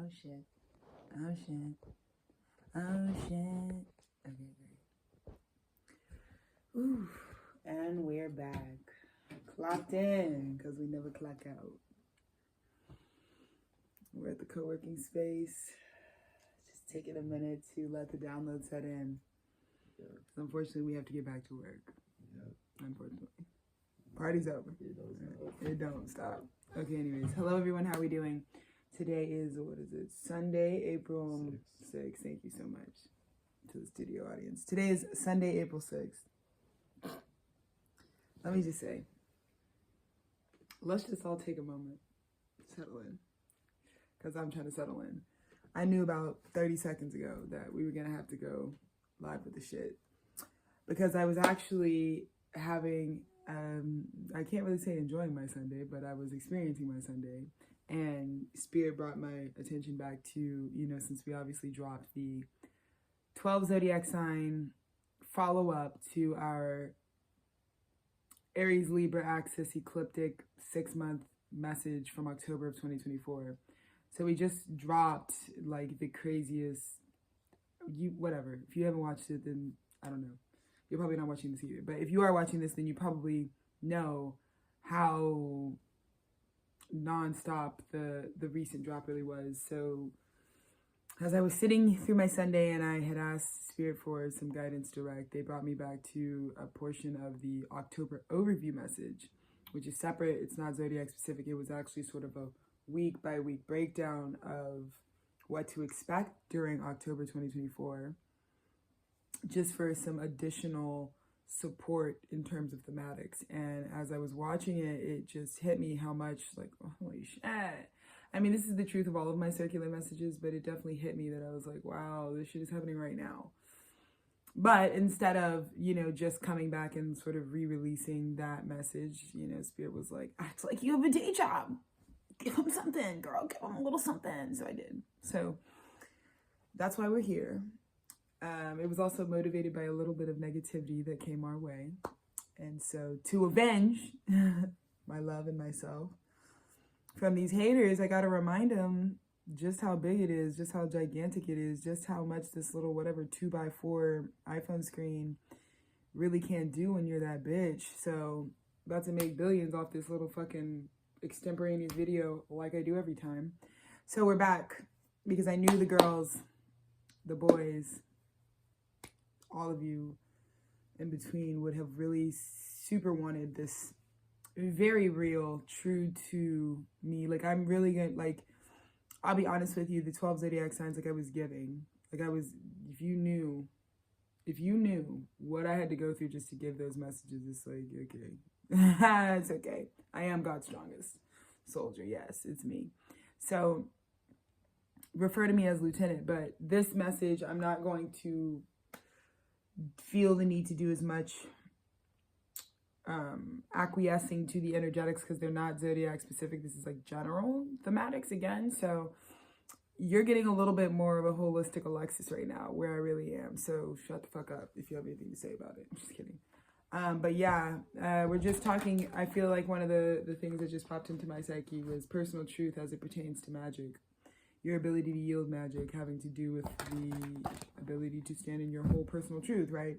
Oh shit. Oh shit. Oh shit. Okay, great. Ooh. And we're back. Clocked in, because we never clock out. We're at the co-working space. Just taking a minute to let the download set in. Yeah. Unfortunately, we have to get back to work. Yeah. Unfortunately. Party's over. It don't stop. Okay, anyways. Hello, everyone. How are we doing? Today is, what is it? Sunday, April 6th. Thank you so much to the studio audience. Today is Sunday, April 6th. Let me just say, let's just all take a moment to settle in. Because I'm trying to settle in. I knew about 30 seconds ago that we were going to have to go live with the shit. Because I was actually having, I can't really say enjoying my Sunday, but I was experiencing my Sunday. And Spirit brought my attention back to, you know, since we obviously dropped the 12 zodiac sign follow-up to our Aries Libra axis ecliptic 6-month message from October of 2024. So we just dropped like the craziest, whatever. If you haven't watched it, then I don't know. You're probably not watching this either. But if you are watching this, then you probably know how nonstop the recent drop really was. So as I was sitting through my Sunday and I had asked Spirit for some guidance direct, they brought me back to a portion of the October overview message, which is separate. It's not zodiac specific. It was actually sort of a week by week breakdown of what to expect during October 2024, just for some additional support in terms of thematics. And as I was watching it, it just hit me how much, like, oh, holy shit. I mean, this is the truth of all of my circular messages, but it definitely hit me that I was like, wow, this shit is happening right now. But instead of, you know, just coming back and sort of re-releasing that message, you know, Spirit was like, act like you have a day job. Give him something, girl. Give him a little something. So I did. So that's why we're here. It was also motivated by a little bit of negativity that came our way. And so to avenge my love and myself from these haters, I got to remind them just how big it is, just how gigantic it is, just how much this little whatever 2x4 iPhone screen really can't do when you're that bitch. So about to make billions off this little fucking extemporaneous video like I do every time. So we're back because I knew the girls, the boys, all of you in between would have really super wanted this very real, true to me. Like, I'm really gonna, like, I'll be honest with you, the 12 zodiac signs, like I was giving, like I was, if you knew what I had to go through just to give those messages, it's like, okay, it's okay. I am God's strongest soldier. Yes, it's me. So refer to me as Lieutenant, but this message, I'm not going to feel the need to do as much acquiescing to the energetics because they're not zodiac specific. This is like general thematics again. So you're getting a little bit more of a holistic Alexis right now, where I really am. So shut the fuck up if you have anything to say about it. I'm just kidding. But yeah, we're just talking. I feel like one of the things that just popped into my psyche was personal truth as it pertains to magic. Your ability to yield magic having to do with the ability to stand in your whole personal truth, right?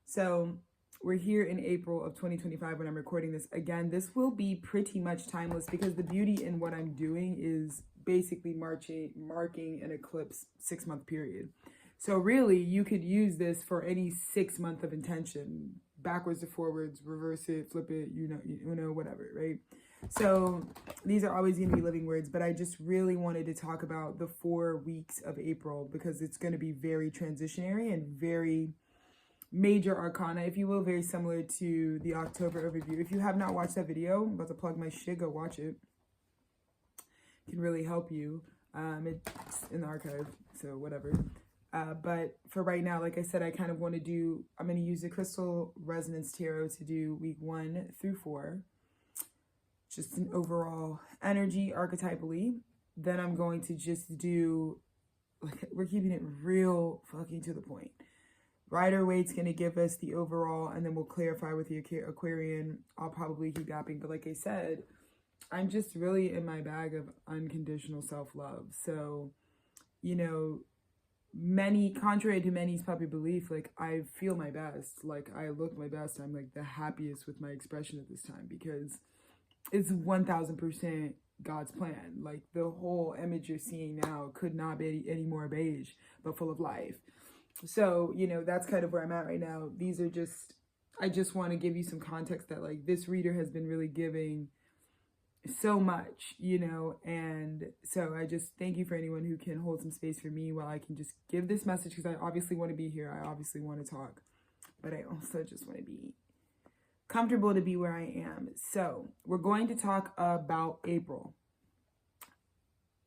So we're here in April of 2025 when I'm recording this. Again, this will be pretty much timeless because the beauty in what I'm doing is basically marking an eclipse 6-month period. So really, you could use this for any 6 month of intention, backwards to forwards, reverse it, flip it, you know, whatever, right? So these are always going to be living words, but I just really wanted to talk about the 4 weeks of April because it's going to be very transitionary and very major arcana, if you will, very similar to the October overview. If you have not watched that video, I'm about to plug my shit, go watch it. It can really help you. It's in the archive, so whatever. But for right now, like I said, I kind of want to do, I'm going to use the Crystal Resonance Tarot to do week 1 through 4. Just an overall energy archetypally. Then I'm going to just do, like, we're keeping it real fucking to the point. Rider Waite's going to give us the overall, and then we'll clarify with the Aquarian. I'll probably keep yapping, but like I said, I'm just really in my bag of unconditional self-love. So, you know, contrary to many's popular belief, like I feel my best, like I look my best. I'm like the happiest with my expression at this time because it's 1000% God's plan. Like the whole image you're seeing now could not be any more beige, but full of life. So, you know, that's kind of where I'm at right now. These are just, I just want to give you some context that like this reader has been really giving so much, you know, and so I just thank you for anyone who can hold some space for me while I can just give this message, because I obviously want to be here. I obviously want to talk, but I also just want to be comfortable to be where I am. So we're going to talk about April.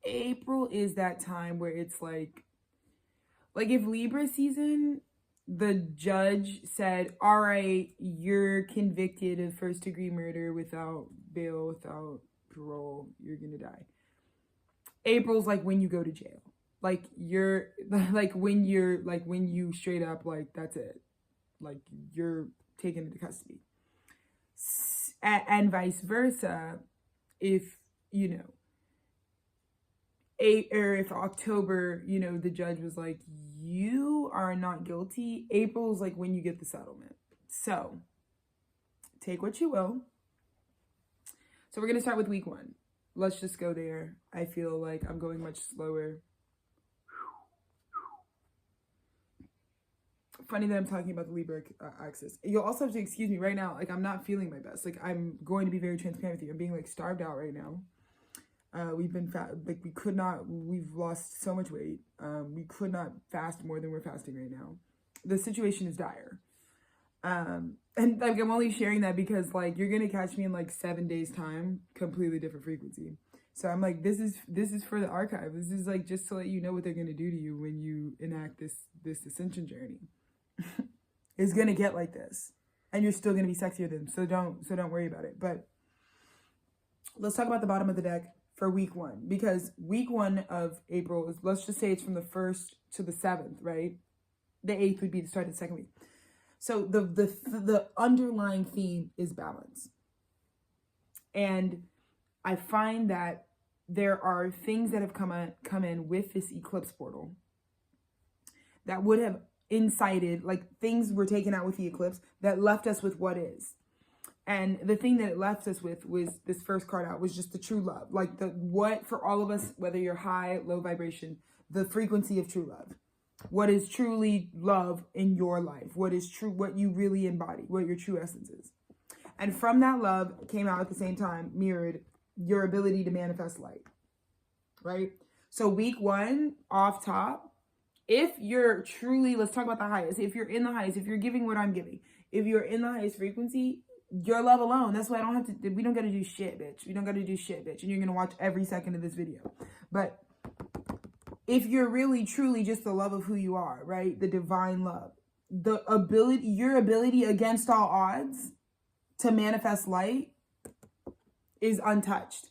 April is that time where it's like if Libra season, the judge said, all right, you're convicted of first degree murder without bail, without parole, you're gonna die. April's like when you go to jail. Like you're like when you straight up, like that's it. Like you're taken into custody. And vice versa, if, you know, if October, you know, the judge was like, you are not guilty, April's like when you get the settlement. So take what you will. So we're going to start with week 1. Let's just go there. I feel like I'm going much slower. Funny that I'm talking about the Libra axis. You'll also have to excuse me right now. Like I'm not feeling my best. Like I'm going to be very transparent with you. I'm being like starved out right now. We've been fat. Like we've lost so much weight. We could not fast more than we're fasting right now. The situation is dire. And like I'm only sharing that because like you're gonna catch me in like 7 days time, completely different frequency. So I'm like, this is for the archive. This is like just to let you know what they're gonna do to you when you enact this ascension journey. It's gonna get like this, and you're still gonna be sexier than them. So don't worry about it. But let's talk about the bottom of the deck for week 1, because week 1 of April is, let's just say it's from the 1st to the 7th, right? The 8th would be the start of the second week. So the underlying theme is balance. And I find that there are things that have come in with this eclipse portal that would have incited, like things were taken out with the eclipse that left us with what is. And the thing that it left us with was this first card out was just the true love. Like what for all of us, whether you're high, low vibration, the frequency of true love. What is truly love in your life? What is true, what you really embody, what your true essence is. And from that love came out at the same time, mirrored your ability to manifest light, right? So week 1 off top, if you're truly, let's talk about the highest. If you're in the highest, if you're giving what I'm giving, if you're in the highest frequency, your love alone, that's why we don't got to do shit, bitch. We don't got to do shit, bitch. And you're going to watch every second of this video. But if you're really, truly just the love of who you are, right? The divine love, your ability against all odds to manifest light is untouched.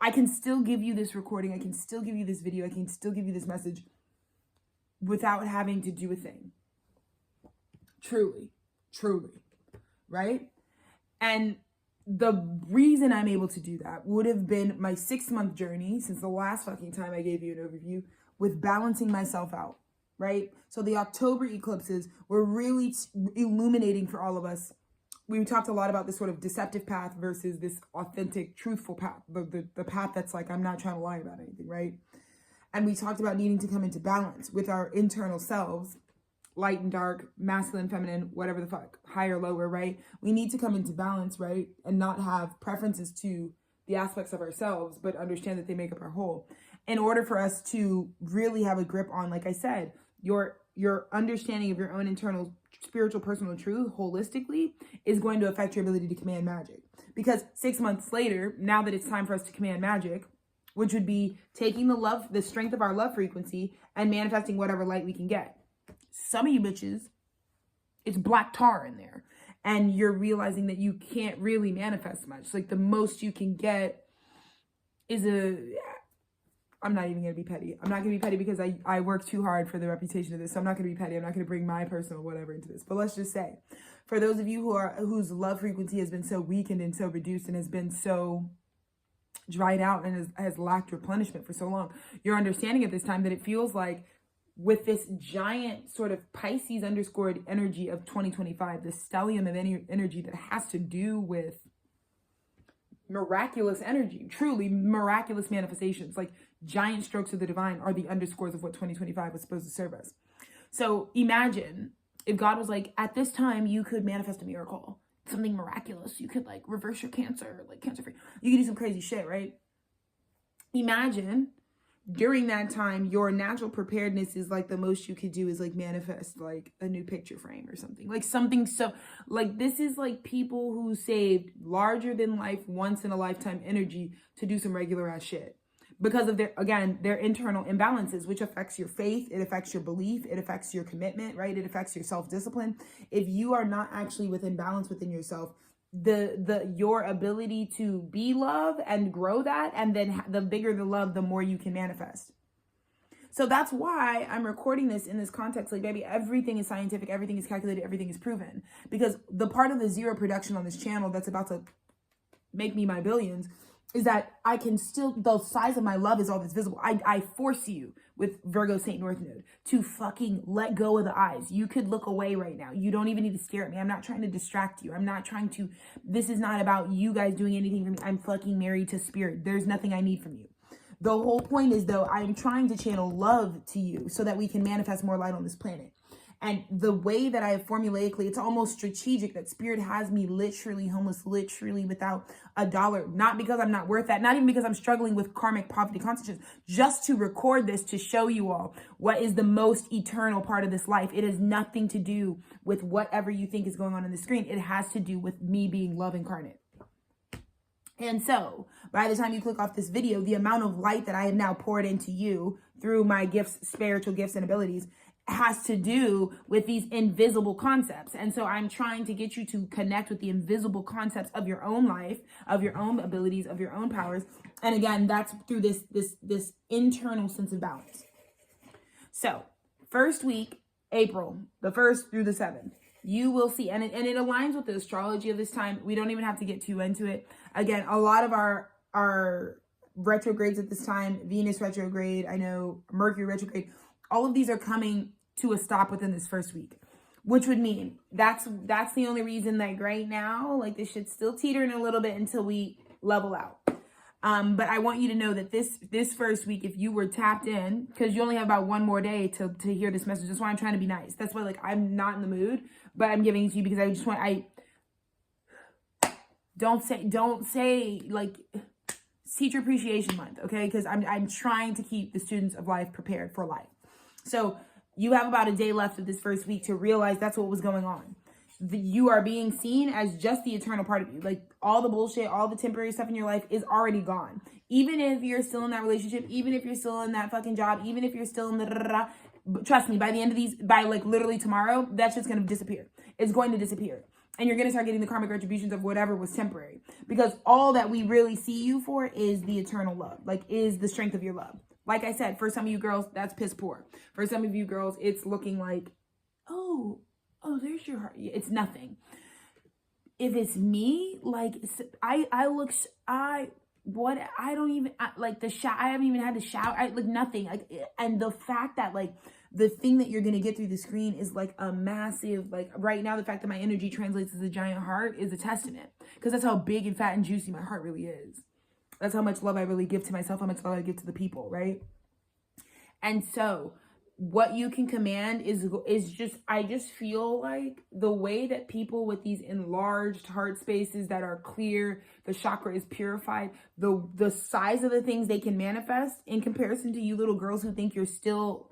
I can still give you this recording. I can still give you this video. I can still give you this message without having to do a thing. Truly, right? And the reason I'm able to do that would have been my 6-month journey since the last fucking time I gave you an overview with balancing myself out, right? So the October eclipses were really illuminating for all of us. We talked a lot about this sort of deceptive path versus this authentic, truthful path, the path that's like, I'm not trying to lie about anything, right? And we talked about needing to come into balance with our internal selves, light and dark, masculine, feminine, whatever the fuck, higher, lower, right? We need to come into balance, right? And not have preferences to the aspects of ourselves, but understand that they make up our whole. In order for us to really have a grip on, like I said, your understanding of your own internal spiritual personal truth holistically is going to affect your ability to command magic. Because 6 months later, now that it's time for us to command magic, which would be taking the strength of our love frequency and manifesting whatever light we can get. Some of you bitches, it's black tar in there. And you're realizing that you can't really manifest much. Like the most you can get is I'm not even going to be petty. I'm not going to be petty because I work too hard for the reputation of this. So I'm not going to be petty. I'm not going to bring my personal whatever into this. But let's just say, for those of you whose love frequency has been so weakened and so reduced and has been so dried out and has lacked replenishment for so long. You're understanding at this time that it feels like with this giant sort of Pisces underscored energy of 2025, this stellium of energy that has to do with miraculous energy, truly miraculous manifestations, like giant strokes of the divine are the underscores of what 2025 was supposed to serve us. So imagine if God was like, at this time, you could manifest a miracle, something miraculous. You could like reverse your cancer, like cancer free. You could do some crazy shit, right? Imagine during that time, your natural preparedness is like the most you could do is like manifest like a new picture frame or something, like something. So like, this is like people who saved larger than life, once in a lifetime energy to do some regular ass shit because of their internal imbalances, which affects your faith. It affects your belief. It affects your commitment, right? It affects your self-discipline. If you are not actually within balance within yourself, your ability to be love and grow that, and then the bigger the love, the more you can manifest. So that's why I'm recording this in this context. Like, baby, everything is scientific, everything is calculated, everything is proven. Because the part of the zero production on this channel that's about to make me my billions is that I can still, the size of my love is all that's visible. I force you with Virgo Saint North Node to fucking let go of the eyes. You could look away right now. You don't even need to stare at me. I'm not trying to distract you. I'm not trying to, this is not about you guys doing anything for me. I'm fucking married to spirit. There's nothing I need from you. The whole point is though, I'm trying to channel love to you so that we can manifest more light on this planet. And the way that I have formulaically, it's almost strategic that spirit has me literally homeless, literally without a dollar, not because I'm not worth that, not even because I'm struggling with karmic poverty consciousness, just to record this to show you all what is the most eternal part of this life. It has nothing to do with whatever you think is going on the screen. It has to do with me being love incarnate. And so by the time you click off this video, the amount of light that I have now poured into you through my gifts, spiritual gifts and abilities has to do with these invisible concepts. And so I'm trying to get you to connect with the invisible concepts of your own life, of your own abilities, of your own powers. And again, that's through this internal sense of balance. So first week, April, the 1st through the 7th, you will see, and it aligns with the astrology of this time. We don't even have to get too into it. Again, a lot of our retrogrades at this time, Venus retrograde, I know Mercury retrograde, all of these are coming to a stop within this first week, which would mean that's the only reason that right now, like, this shit's still teetering a little bit until we level out. But I want you to know that this first week, if you were tapped in, because you only have about one more day to hear this message. That's why I'm trying to be nice. That's why, like, I'm not in the mood, but I'm giving it to you because I just want, don't say like Teacher Appreciation Month, okay? Because I'm trying to keep the students of life prepared for life. So you have about a day left of this first week to realize that's what was going on. You are being seen as just the eternal part of you. Like, all the bullshit, all the temporary stuff in your life is already gone. Even if you're still in that relationship, even if you're still in that fucking job, even if you're still in the trust me, by the end of these, by like literally tomorrow, that shit's going to disappear. It's going to disappear. And you're going to start getting the karmic retributions of whatever was temporary. Because all that we really see you for is the eternal love. Like, is the strength of your love. Like I said, for some of you girls, that's piss poor. For some of you girls, it's looking like, oh, there's your heart. It's nothing. If it's me, like, I haven't even had to shower. Like, nothing. Like, and the fact that, like, the thing that you're going to get through the screen is like a massive, like, right now, the fact that my energy translates as a giant heart is a testament. Because that's how big and fat and juicy my heart really is. That's how much love I really give to myself, how much love I give to the people, right? And so what you can command is just, I just feel like the way that people with these enlarged heart spaces that are clear, the chakra is purified, the size of the things they can manifest in comparison to you little girls who think you're still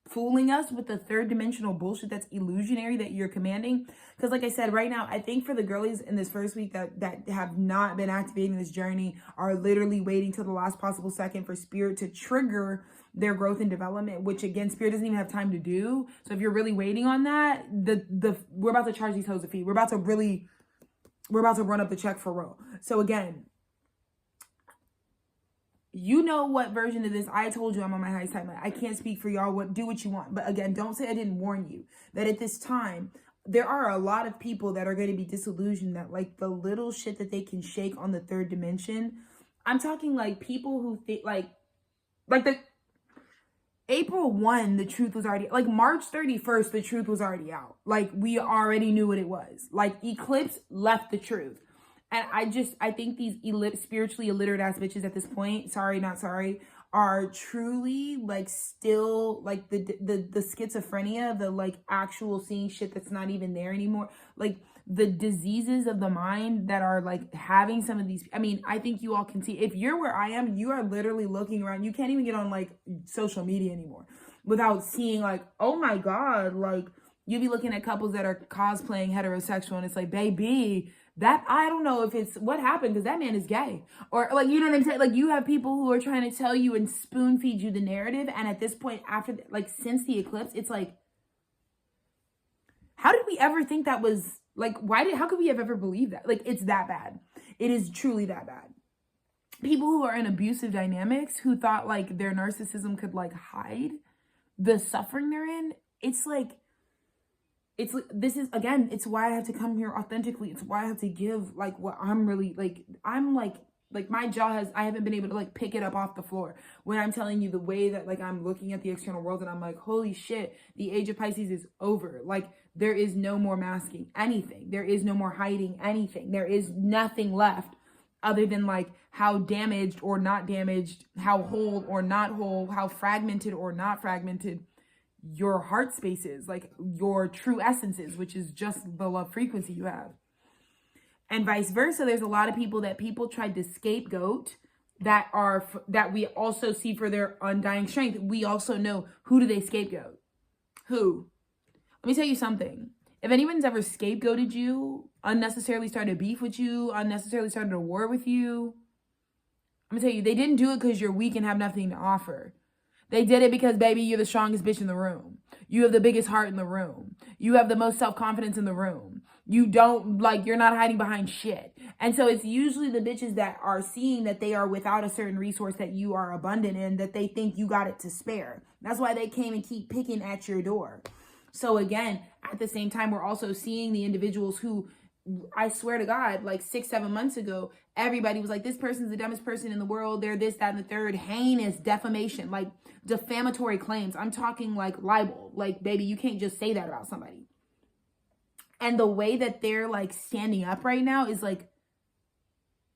fooling us with the third dimensional bullshit that's illusionary that you're commanding. Because like I said, right now, I think for the girlies in this first week that have not been activating this journey, are literally waiting till the last possible second for spirit to trigger their growth and development, which again, spirit doesn't even have time to do. So if you're really waiting on that, we're about to charge these hoes a fee. We're about to run up the check for real. So again, you know what version of this. I told you I'm on my highest time. I can't speak for y'all. Do what you want. But again, don't say I didn't warn you that at this time, there are a lot of people that are going to be disillusioned that, like, the little shit that they can shake on the third dimension, I'm talking like people who think like the April 1, the truth was already, like March 31st, the truth was already out. Like we already knew what it was. Like eclipse left the truth. And I think these spiritually illiterate ass bitches at this point, sorry, not sorry, are truly like still like the schizophrenia, the like actual seeing shit that's not even there anymore. Like the diseases of the mind that are like having some of these. I mean, I think you all can see, if you're where I am, you are literally looking around. You can't even get on like social media anymore without seeing like, oh my God, like you be looking at couples that are cosplaying heterosexual and it's like, baby, that I don't know if it's what happened because that man is gay, or like, you know what I'm saying? Like you have people who are trying to tell you and spoon feed you the narrative. And at this point, after like since the eclipse, it's like, how did we ever think that was like, how could we have ever believed that? Like, it's that bad. It is truly that bad. People who are in abusive dynamics who thought like their narcissism could like hide the suffering they're in. It's like, this is, again, it's why I have to come here authentically. It's why I have to give like what I'm really like, I'm like my jaw I haven't been able to like pick it up off the floor when I'm telling you the way that like I'm looking at the external world and I'm like, holy shit, the age of Pisces is over. Like there is no more masking anything. There is no more hiding anything. There is nothing left other than like how damaged or not damaged, how whole or not whole, how fragmented or not fragmented your heart space is, like your true essences, which is just the love frequency you have. And vice versa, there's a lot of people that people tried to scapegoat that we also see for their undying strength. We also know, who do they scapegoat? Who? Let me tell you something. If anyone's ever scapegoated you, unnecessarily started a beef with you, unnecessarily started a war with you, I'm gonna tell you, they didn't do it because you're weak and have nothing to offer. They did it because, baby, you're the strongest bitch in the room. You have the biggest heart in the room. You have the most self-confidence in the room. You don't, like, you're not hiding behind shit. And so it's usually the bitches that are seeing that they are without a certain resource that you are abundant in, that they think you got it to spare. That's why they came and keep picking at your door. So again, at the same time, we're also seeing the individuals who, I swear to God, like 6-7 months ago, everybody was like, this person's the dumbest person in the world. They're this, that, and the third. Heinous defamation, like defamatory claims. I'm talking like libel. Like, baby, you can't just say that about somebody. And the way that they're like standing up right now is like,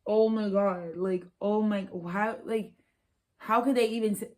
oh my God, like, oh my, how could they even say?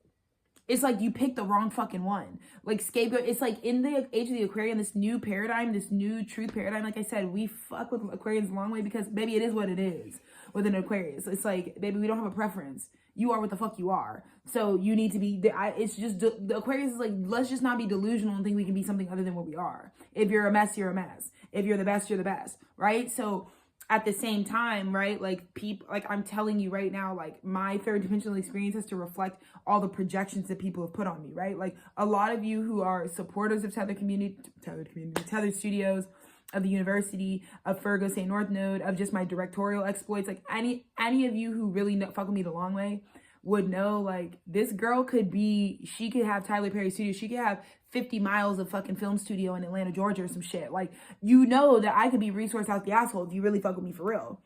It's like you picked the wrong fucking one. Like scapegoat. It's like in the age of the Aquarian, this new paradigm, this new truth paradigm. Like I said, we fuck with Aquarians a long way because, baby, it is what it is with an Aquarius. It's like, baby, we don't have a preference. You are what the fuck you are. So you need to be, it's just, the Aquarius is like, let's just not be delusional and think we can be something other than what we are. If you're a mess, you're a mess. If you're the best, you're the best. Right? So at the same time, right, like people, like I'm telling you right now, like my third dimensional experience has to reflect all the projections that people have put on me, right? Like a lot of you who are supporters of Tethered Studios, of the university, of VIRGO St. North Node, of just my directorial exploits, like any of you who really fuck with me the long way would know, like this girl she could have Tyler Perry Studios. She could have 50 miles of fucking film studio in Atlanta, Georgia or some shit. Like, you know that I could be resourced out the asshole if you really fuck with me for real.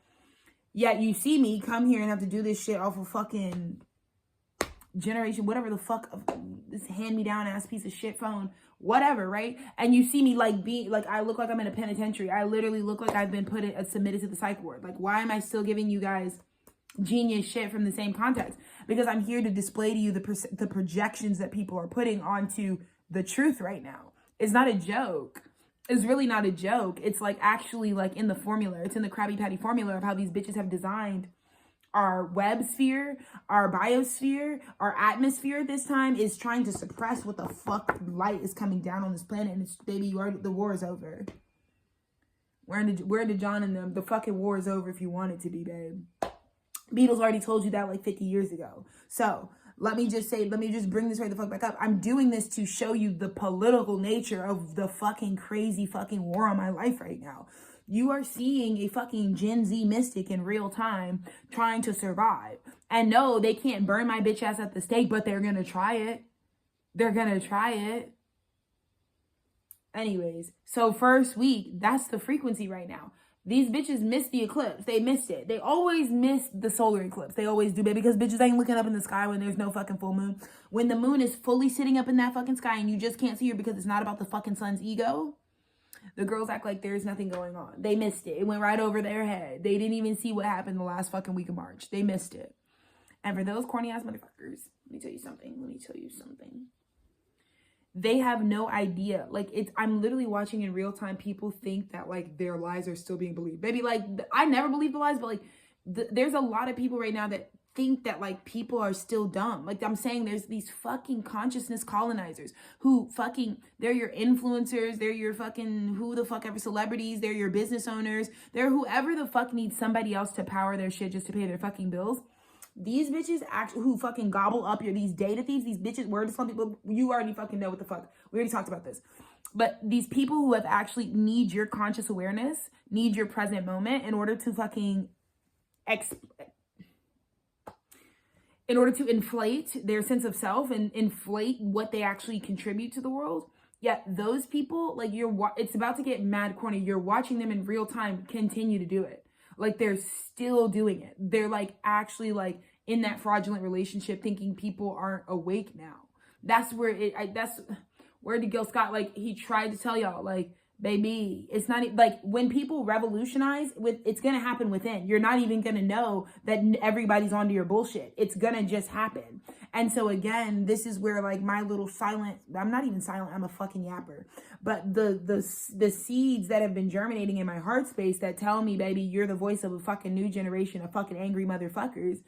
Yet you see me come here and have to do this shit off of fucking generation, whatever the fuck, of this hand-me-down ass piece of shit phone, whatever, right? And you see me like I look like I'm in a penitentiary. I literally look like I've been submitted to the psych ward. Like, why am I still giving you guys genius shit from the same context? Because I'm here to display to you the projections that people are putting onto the truth right now. It's not a joke. It's really not a joke. It's like actually like in the formula. It's in the Krabby Patty formula of how these bitches have designed our web sphere, our biosphere, our atmosphere at this time is trying to suppress what the fuck light is coming down on this planet. And it's, baby, the war is over. We're in the John and them. The fucking war is over if you want it to be, babe. Beatles already told you that like 50 years ago. So let me just bring this right the fuck back up. I'm doing this to show you the political nature of the fucking crazy fucking war on my life right now. You are seeing a fucking Gen Z mystic in real time trying to survive. And no, they can't burn my bitch ass at the stake, but they're gonna try it. They're gonna try it. Anyways, so first week, that's the frequency right now. These bitches missed the eclipse. They missed it. They always miss the solar eclipse. They always do, baby, because bitches ain't looking up in the sky when there's no fucking full moon. When the moon is fully sitting up in that fucking sky and you just can't see her because it's not about the fucking sun's ego, the girls act like there's nothing going on. They missed it. It went right over their head. They didn't even see what happened the last fucking week of March. They missed it. And for those corny ass motherfuckers, let me tell you something. They have no idea. Like, I'm literally watching in real time people think that, like, their lies are still being believed. Baby, like, I never believed the lies, but, like, there's a lot of people right now that think that, like, people are still dumb. Like, I'm saying there's these fucking consciousness colonizers who fucking, they're your influencers, they're your fucking who the fuck ever celebrities, they're your business owners, they're whoever the fuck needs somebody else to power their shit just to pay their fucking bills. These bitches actually who fucking gobble up these data thieves, these bitches, word to some people, you already fucking know what the fuck. We already talked about this. But these people who have actually need your conscious awareness, need your present moment in order to fucking in order to inflate their sense of self and inflate what they actually contribute to the world. Yet those people, like, it's about to get mad corny. You're watching them in real time continue to do it. Like, they're still doing it. They're, like, actually, like, in that fraudulent relationship thinking people aren't awake now. That's where that's where did Gil Scott, like, he tried to tell y'all, like, baby, it's not, like, when people revolutionize, it's going to happen within. You're not even going to know that everybody's onto your bullshit. It's going to just happen. And so, again, this is where, like, my little silent, I'm not even silent, I'm a fucking yapper. But the seeds that have been germinating in my heart space that tell me, baby, you're the voice of a fucking new generation of fucking angry motherfuckers.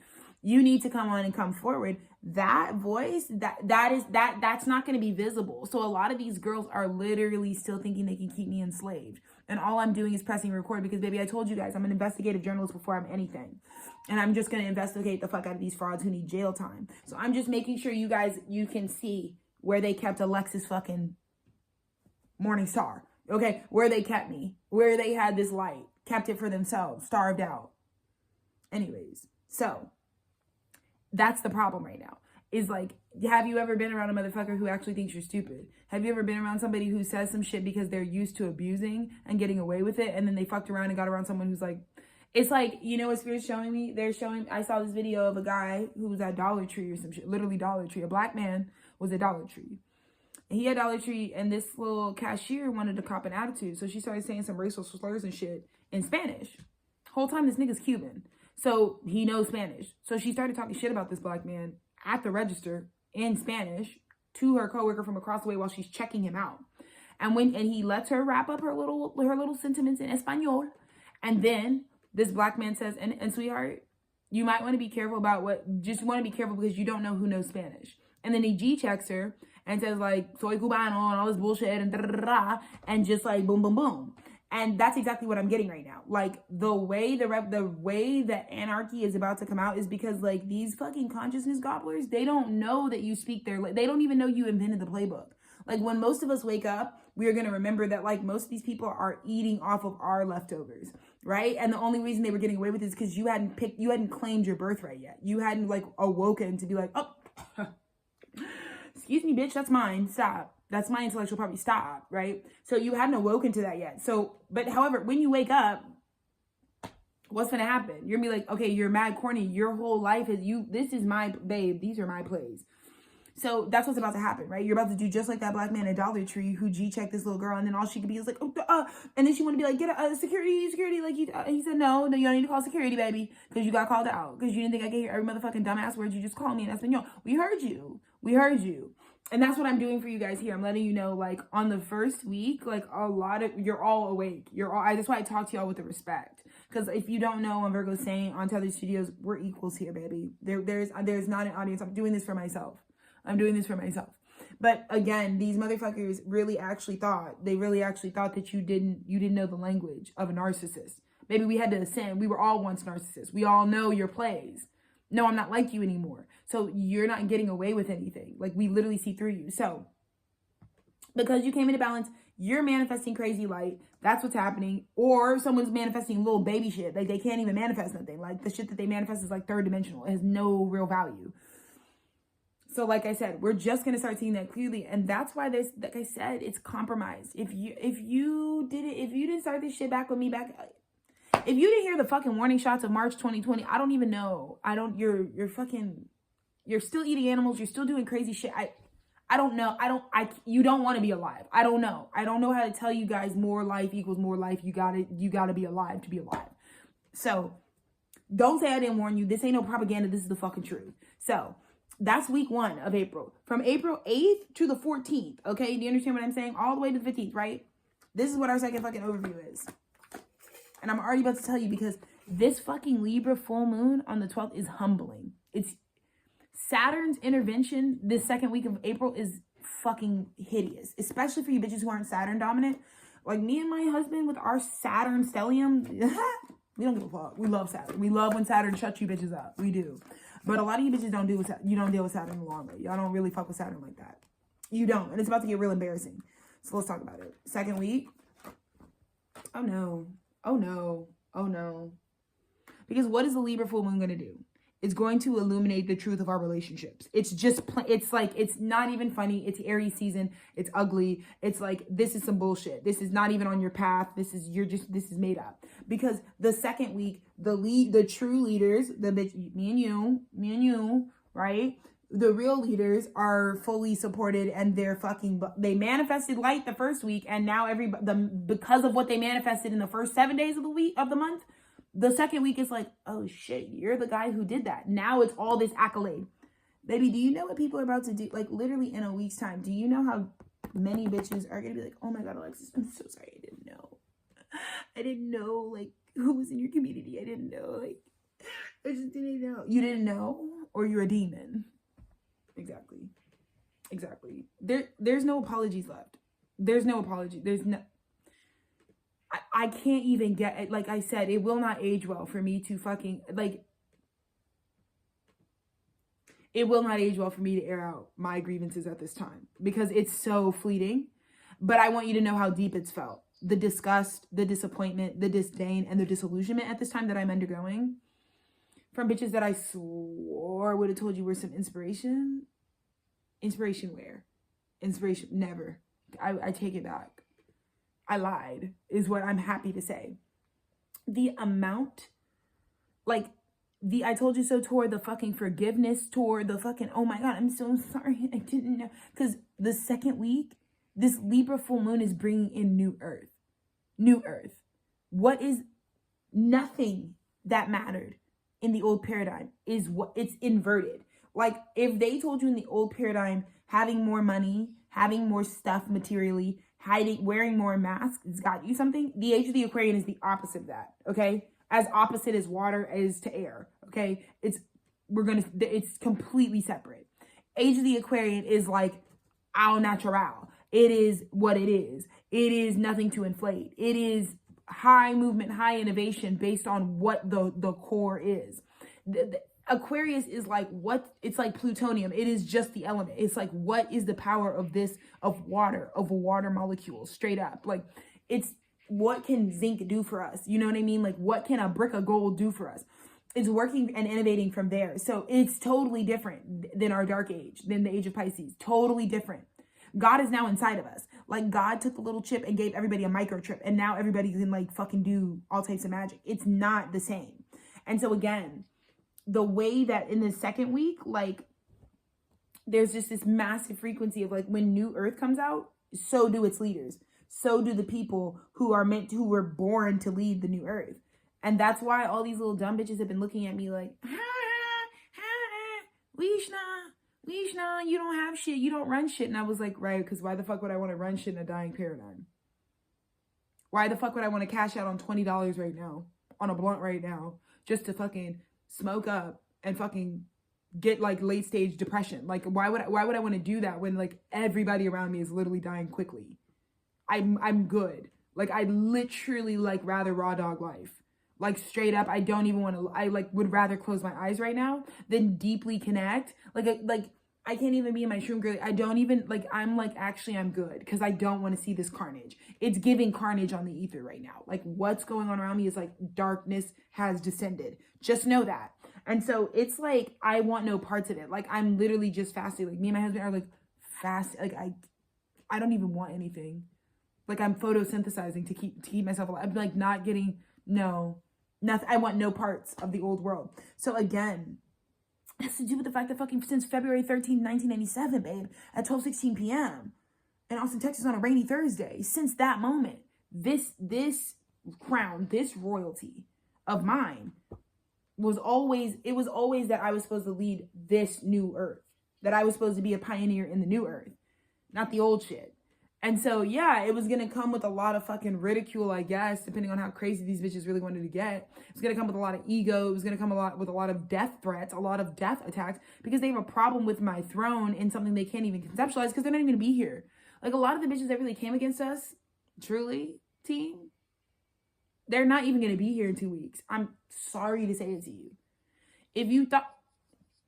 You need to come on and come forward. That voice, that's not going to be visible. So a lot of these girls are literally still thinking they can keep me enslaved. And all I'm doing is pressing record because, baby, I told you guys, I'm an investigative journalist before I'm anything. And I'm just going to investigate the fuck out of these frauds who need jail time. So I'm just making sure you guys, you can see where they kept Alexis fucking Morning Star. Okay, where they kept me. Where they had this light. Kept it for themselves. Starved out. Anyways, so that's the problem right now. Is like, have you ever been around a motherfucker who actually thinks you're stupid? Have you ever been around somebody who says some shit because they're used to abusing and getting away with it, and then they fucked around and got around someone who's like, it's like, you know what Spirit's showing me? I saw this video of a guy who was at Dollar Tree or some shit, literally Dollar Tree. A black man was at Dollar Tree. And he had Dollar Tree, and this little cashier wanted to cop an attitude. So she started saying some racial slurs and shit in Spanish. Whole time this nigga's Cuban. So he knows Spanish. So she started talking shit about this black man at the register in Spanish to her coworker from across the way while she's checking him out. And he lets her wrap up her little sentiments in Espanol. And then this black man says, and sweetheart, you might want to be careful about just want to be careful because you don't know who knows Spanish. And then he G-checks her and says, like, soy cubano and all this bullshit and just like boom, boom, boom. And that's exactly what I'm getting right now. Like, the way that anarchy is about to come out is because, like, these fucking consciousness gobblers, they don't know that you speak they don't even know you invented the playbook. Like, when most of us wake up, we are going to remember that, like, most of these people are eating off of our leftovers, right? And the only reason they were getting away with it is because you hadn't claimed your birthright yet. You hadn't, like, awoken to be like, oh, excuse me, bitch, that's mine. Stop. That's my intellectual property. Stop, right? So you hadn't awoken to that yet. So, but however, when you wake up, what's going to happen? You're going to be like, okay, you're mad corny. Your whole life is this is my babe. These are my plays. So that's what's about to happen, right? You're about to do just like that black man at Dollar Tree who G-checked this little girl, and then all she could be is like, and then she want to be like, get a security. Like he said, no, you don't need to call security, baby, because you got called out because you didn't think I could hear every motherfucking dumbass word you just called me in Espanol. We heard you. And that's what I'm doing for you guys here. I'm letting you know, like, on the first week, like, you're all awake. That's why I talk to y'all with the respect. Because if you don't know, on VIRGO's saying on Tethered Studios, we're equals here, baby. There's not an audience. I'm doing this for myself. But again, these motherfuckers really actually thought that you didn't know the language of a narcissist. Maybe we had to ascend. We were all once narcissists. We all know your plays. No, I'm not like you anymore. So you're not getting away with anything. Like, we literally see through you. So because you came into balance, you're manifesting crazy light. That's what's happening. Or someone's manifesting little baby shit. Like, they can't even manifest nothing. Like, the shit that they manifest is like third dimensional. It has no real value. So like I said, we're just going to start seeing that clearly. And that's why like I said, it's compromised. If you didn't start this shit back with me if you didn't hear the fucking warning shots of March 2020, I don't even know. You're still eating animals. You're still doing crazy shit. I don't know. You don't want to be alive. I don't know. I don't know how to tell you guys more life equals more life. You gotta be alive to be alive. So don't say I didn't warn you. This ain't no propaganda. This is the fucking truth. So that's week 1 of April. From April 8th to the 14th. Okay. Do you understand what I'm saying? All the way to the 15th, right? This is what our second fucking overview is. And I'm already about to tell you because this fucking Libra full moon on the 12th is humbling. It's Saturn's intervention this second week of April is fucking hideous, especially for you bitches who aren't Saturn dominant. Like me and my husband with our Saturn stellium, we don't give a fuck. We love Saturn. We love when Saturn shuts you bitches up. We do. But a lot of you bitches don't deal with Saturn in the long way. Y'all don't really fuck with Saturn like that. You don't. And it's about to get real embarrassing. So let's talk about it. Second week. Oh no. Oh no. Oh no. Because what is the Libra full moon going to do? It's going to illuminate the truth of our relationships. It's just, it's like, it's not even funny. It's Aries season. It's ugly. It's like, this is some bullshit. This is not even on your path. This is made up. Because the second week, the true leaders, me and you, right? The real leaders are fully supported and they manifested light the first week. And now because of what they manifested in the first 7 days of the month, the second week is like, oh shit, you're the guy who did that. Now it's all this accolade. Baby, do you know what people are about to do? Like literally in a week's time, do you know how many bitches are going to be like, oh my God, Alexis, I'm so sorry. I didn't know like who was in your community. I didn't know. Like, I just didn't know. You didn't know or you're a demon. Exactly. There's no apologies left. There's no apology. There's no... I can't even get it. Like I said, it will not age well for me to fucking, like, it will not age well for me to air out my grievances at this time because it's so fleeting. But I want you to know how deep it's felt. The disgust, the disappointment, the disdain, and the disillusionment at this time that I'm undergoing from bitches that I swore would have told you were some inspiration. Inspiration where? Inspiration, never. I take it back. I lied, is what I'm happy to say. The amount, like, I told you so tour, the fucking forgiveness tour, the fucking, oh my God, I'm so sorry, I didn't know. Because the second week, this Libra full moon is bringing in new earth. New earth. What is nothing that mattered in the old paradigm is what it's inverted. Like, if they told you in the old paradigm, having more money, having more stuff materially, wearing more masks, it's got you something. The age of the Aquarian is the opposite of that, okay? As opposite as water is to air, okay? It's completely separate. Age of the Aquarian is like au natural. It is what it is. It is nothing to inflate. It is high movement, high innovation based on what the core is. Aquarius is like it's like plutonium. It is just the element. It's like, what is the power of a water molecule, straight up. Like, it's what can zinc do for us? You know what I mean? Like, what can a brick of gold do for us? It's working and innovating from there. So it's totally different than our dark age, than the age of Pisces. Totally different. God is now inside of us. Like, God took the little chip and gave everybody a microchip, and now everybody can like fucking do all types of magic. It's not the same. And so again, the way that in the second week, like, there's just this massive frequency of like, when new earth comes out, so do its leaders. So do the people who were born to lead the new earth. And that's why all these little dumb bitches have been looking at me like, Leishna, you don't have shit. You don't run shit. And I was like, right, because why the fuck would I want to run shit in a dying paradigm? Why the fuck would I want to cash out on $20 right now, on a blunt right now, just to fucking smoke up and fucking get like late stage depression? Like, why would I want to do that when like everybody around me is literally dying quickly? I'm good. Like, I literally like rather raw dog life. Like, straight up, I don't even want to, I like would rather close my eyes right now than deeply connect. Like I can't even be in my shroom girl. I don't even, like, I'm like, actually, I'm good because I don't want to see this carnage. It's giving carnage on the ether right now. Like, what's going on around me is like darkness has descended. Just know that. And so it's like, I want no parts of it. Like, I'm literally just fasting. Like, me and my husband are like fast. Like, I don't even want anything. Like, I'm photosynthesizing to keep myself alive. I'm like not getting, no, Nothing. I want no parts of the old world. So again, it has to do with the fact that fucking since February 13th, 1997, babe, at 12:16 p.m. in Austin, Texas on a rainy Thursday, since that moment, this crown, this royalty of mine was always that I was supposed to lead this new earth, that I was supposed to be a pioneer in the new earth, not the old shit. And so, yeah, it was going to come with a lot of fucking ridicule, I guess, depending on how crazy these bitches really wanted to get. It was going to come with a lot of ego. It was going to come with a lot of death threats, a lot of death attacks, because they have a problem with my throne in something they can't even conceptualize because they're not even going to be here. Like, a lot of the bitches that really came against us, truly, team, they're not even going to be here in 2 weeks. I'm sorry to say it to you. If you thought,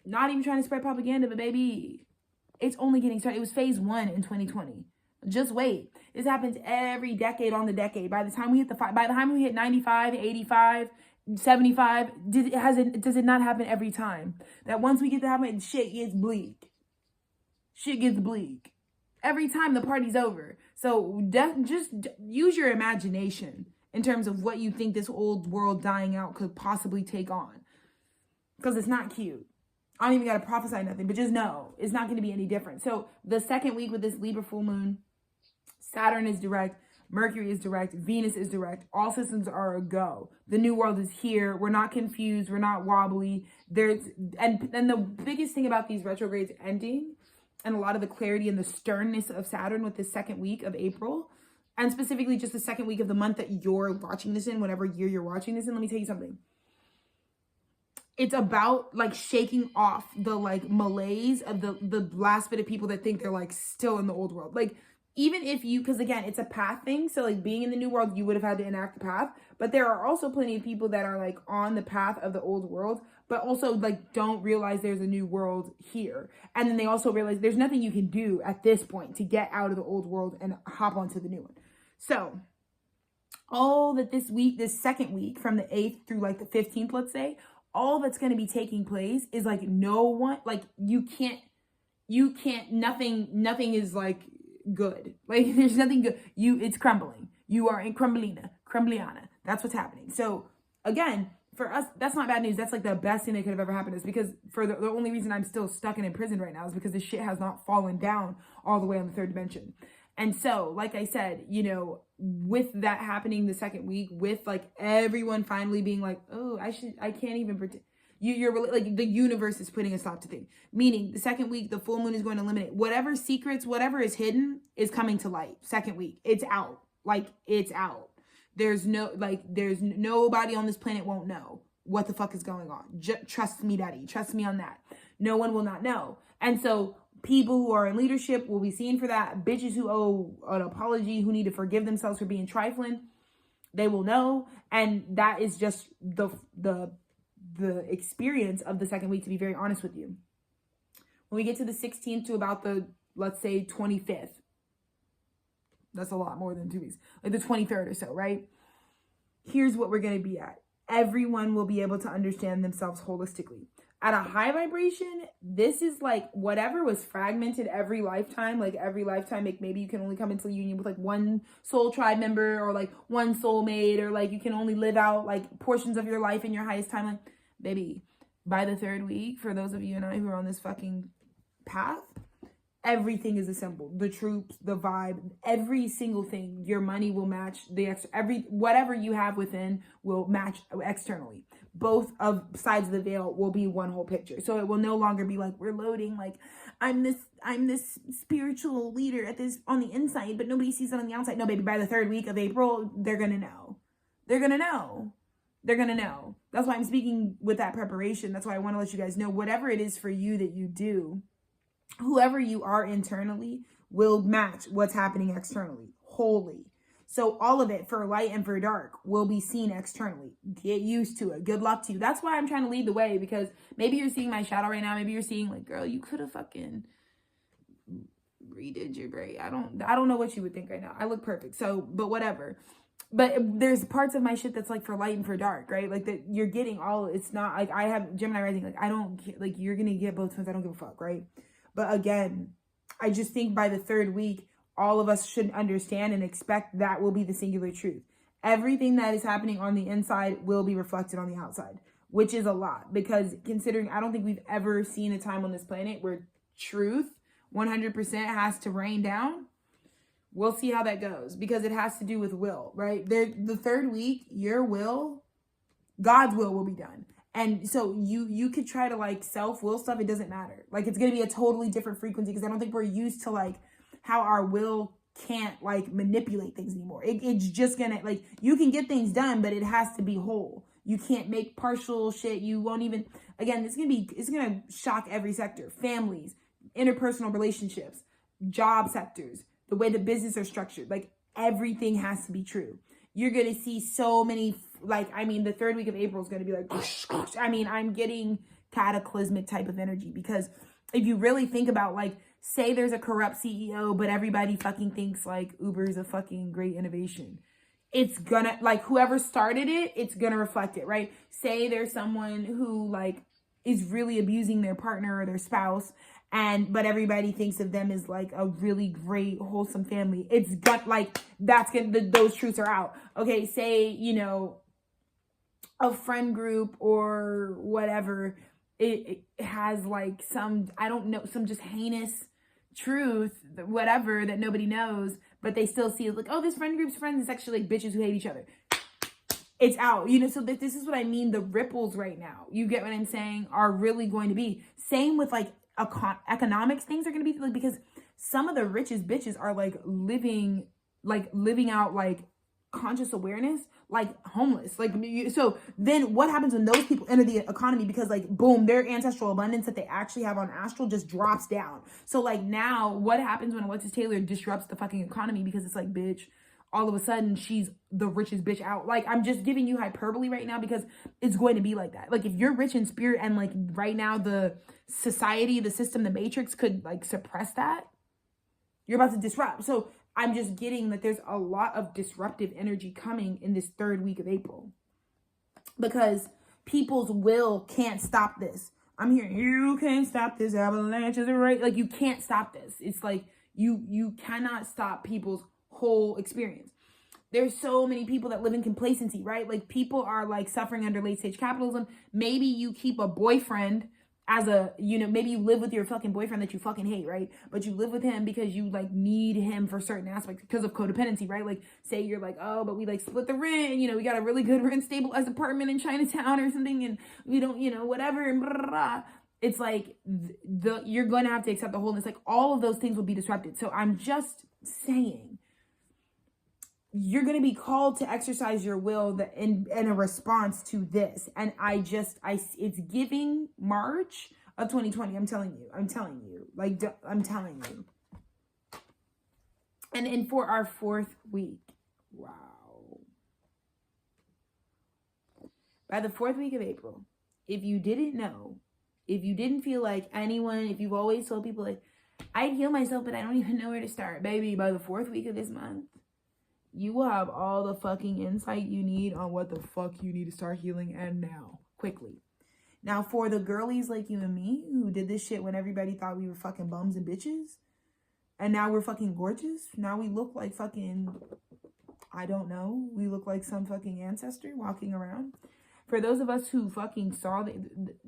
not even trying to spread propaganda, but baby, it's only getting started. It was phase 1 in 2020. Just wait. This happens every decade on the decade. By the time we hit 95, 85, 75, does it not happen every time? That once we get to happen, shit gets bleak. Shit gets bleak. Every time the party's over. So just use your imagination in terms of what you think this old world dying out could possibly take on. Because it's not cute. I don't even got to prophesy nothing, but just know it's not going to be any different. So the second week with this Libra full moon, Saturn is direct, Mercury is direct, Venus is direct. All systems are a go. The new world is here. We're not confused. We're not wobbly. And the biggest thing about these retrogrades ending and a lot of the clarity and the sternness of Saturn with the second week of April, and specifically just the second week of the month that you're watching this in, whatever year you're watching this in, let me tell you something. It's about like shaking off the like malaise of the last bit of people that think they're like still in the old world. Like, even if you, because again, it's a path thing. So like being in the new world, you would have had to enact the path. But there are also plenty of people that are like on the path of the old world, but also like don't realize there's a new world here. And then they also realize there's nothing you can do at this point to get out of the old world and hop onto the new one. So all that this week, this second week from the 8th through like the 15th, let's say, all that's going to be taking place is like no one, like you can't, nothing is like good. Like there's nothing good. It's crumbling. You are in crumbliana. That's what's happening. So again, for us, that's not bad news. That's like the best thing that could have ever happened, is because for the only reason I'm still stuck and in prison right now is because the shit has not fallen down all the way on the 3rd dimension. And so, like I said, you know, with that happening the second week, with like everyone finally being like, oh, I can't even pretend. You're like, the universe is putting a stop to things. Meaning the second week, the full moon is going to eliminate whatever secrets, whatever is hidden is coming to light. Second week, it's out. Like, it's out. There's nobody on this planet won't know what the fuck is going on. Trust me, daddy. Trust me on that. No one will not know. And so people who are in leadership will be seen for that. Bitches who owe an apology, who need to forgive themselves for being trifling, they will know. And that is just the experience of the second week, to be very honest with you. When we get to the 16th to about the, let's say, 25th, that's a lot more than 2 weeks, like the 23rd or so, right? Here's what we're going to be at. Everyone will be able to understand themselves holistically. At a high vibration, this is like whatever was fragmented every lifetime, like maybe you can only come into union with like one soul tribe member or like one soulmate, or like you can only live out like portions of your life in your highest timeline. Baby, by the 3rd week, for those of you and I who are on this fucking path, everything is assembled. The troops, the vibe, every single thing. Your money will match whatever you have within will match externally. Both of sides of the veil will be one whole picture. So it will no longer be like we're loading, like I'm this spiritual leader on the inside, but nobody sees it on the outside. No, baby, by the 3rd week of April, they're gonna know. They're gonna know. That's why I'm speaking with that preparation. That's why I want to let you guys know, whatever it is for you that you do, whoever you are internally will match what's happening externally wholly. So all of it, for light and for dark, will be seen externally. Get used to it. Good luck to you. That's why I'm trying to lead the way, because maybe you're seeing my shadow right now. Maybe you're seeing like, girl, you could have fucking redid your braid. I don't know what you would think right now. I look perfect. So, but whatever. But there's parts of my shit that's like for light and for dark, right? Like that you're getting all, it's not like I have Gemini rising. Like I don't, like you're going to get both ones. I don't give a fuck, right? But again, I just think by the 3rd week, all of us should understand and expect that will be the singular truth. everything that is happening on the inside will be reflected on the outside, which is a lot, because considering I don't think we've ever seen a time on this planet where truth 100% has to rain down. We'll see how that goes, because it has to do with will, right? The third week, your will, God's will be done. And so you could try to like self-will stuff. It doesn't matter. Like, it's going to be a totally different frequency, because I don't think we're used to like how our will can't like manipulate things anymore. It's just going to like, you can get things done, but it has to be whole. You can't make partial shit. You won't even, again, it's going to shock every sector, families, interpersonal relationships, job sectors, the way the business are structured. Like, everything has to be true. You're going to see so many, like, I mean, the third week of April is going to be like, I mean, I'm getting cataclysmic type of energy, because if you really think about, like, say there's a corrupt CEO, but everybody fucking thinks like Uber is a fucking great innovation. It's gonna, like, whoever started it, it's gonna reflect it, right? Say there's someone who like is really abusing their partner or their spouse, but everybody thinks of them as like a really great, wholesome family. It's got like, that's gonna, those truths are out. Okay, say, you know, a friend group or whatever, it has like some, I don't know, some just heinous truth, whatever, that nobody knows, but they still see it like, oh, this friend group's friends is actually like bitches who hate each other. It's out, you know. So this is what I mean. The ripples right now, you get what I'm saying, are really going to be. Same with like economics, things are going to be like, because some of the richest bitches are like living out like conscious awareness, like homeless. Like, so then what happens when those people enter the economy? Because like, boom, their ancestral abundance that they actually have on astral just drops down. So like, now what happens when Alexis Taylor disrupts the fucking economy? Because it's like, bitch, all of a sudden she's the richest bitch out. Like, I'm just giving you hyperbole right now, because it's going to be like that. Like, if you're rich in spirit, and like right now the society, the system, the matrix could like suppress that, you're about to disrupt. So I'm just getting that there's a lot of disruptive energy coming in this third week of April, because people's will can't stop this. I'm hearing, you can't stop this avalanche, right? Like, you can't stop this. It's like, you cannot stop people's whole experience. There's so many people that live in complacency, right? Like, people are like suffering under late stage capitalism. Maybe you keep a boyfriend as a, you know, maybe you live with your fucking boyfriend that you fucking hate, right? But you live with him because you like need him for certain aspects because of codependency, right? Like, say you're like, oh, but we like split the rent, you know, we got a really good rent stabilized apartment in Chinatown or something, and we don't, you know, whatever, and blah, blah, blah. It's like, you're going to have to accept the wholeness. Like, all of those things will be disrupted. So I'm just saying, you're going to be called to exercise your will in a response to this. And it's giving March of 2020. I'm telling you, I'm telling you. And for our fourth week, wow. By the fourth week of April, if you didn't know, if you didn't feel like anyone, if you've always told people like, I'd heal myself, but I don't even know where to start, baby, by the fourth week of this month, you will have all the fucking insight you need on what the fuck you need to start healing, and now, quickly. Now, for the girlies like you and me who did this shit when everybody thought we were fucking bums and bitches, and now we're fucking gorgeous. Now we look like fucking, I don't know, we look like some fucking ancestor walking around. For those of us who fucking saw that,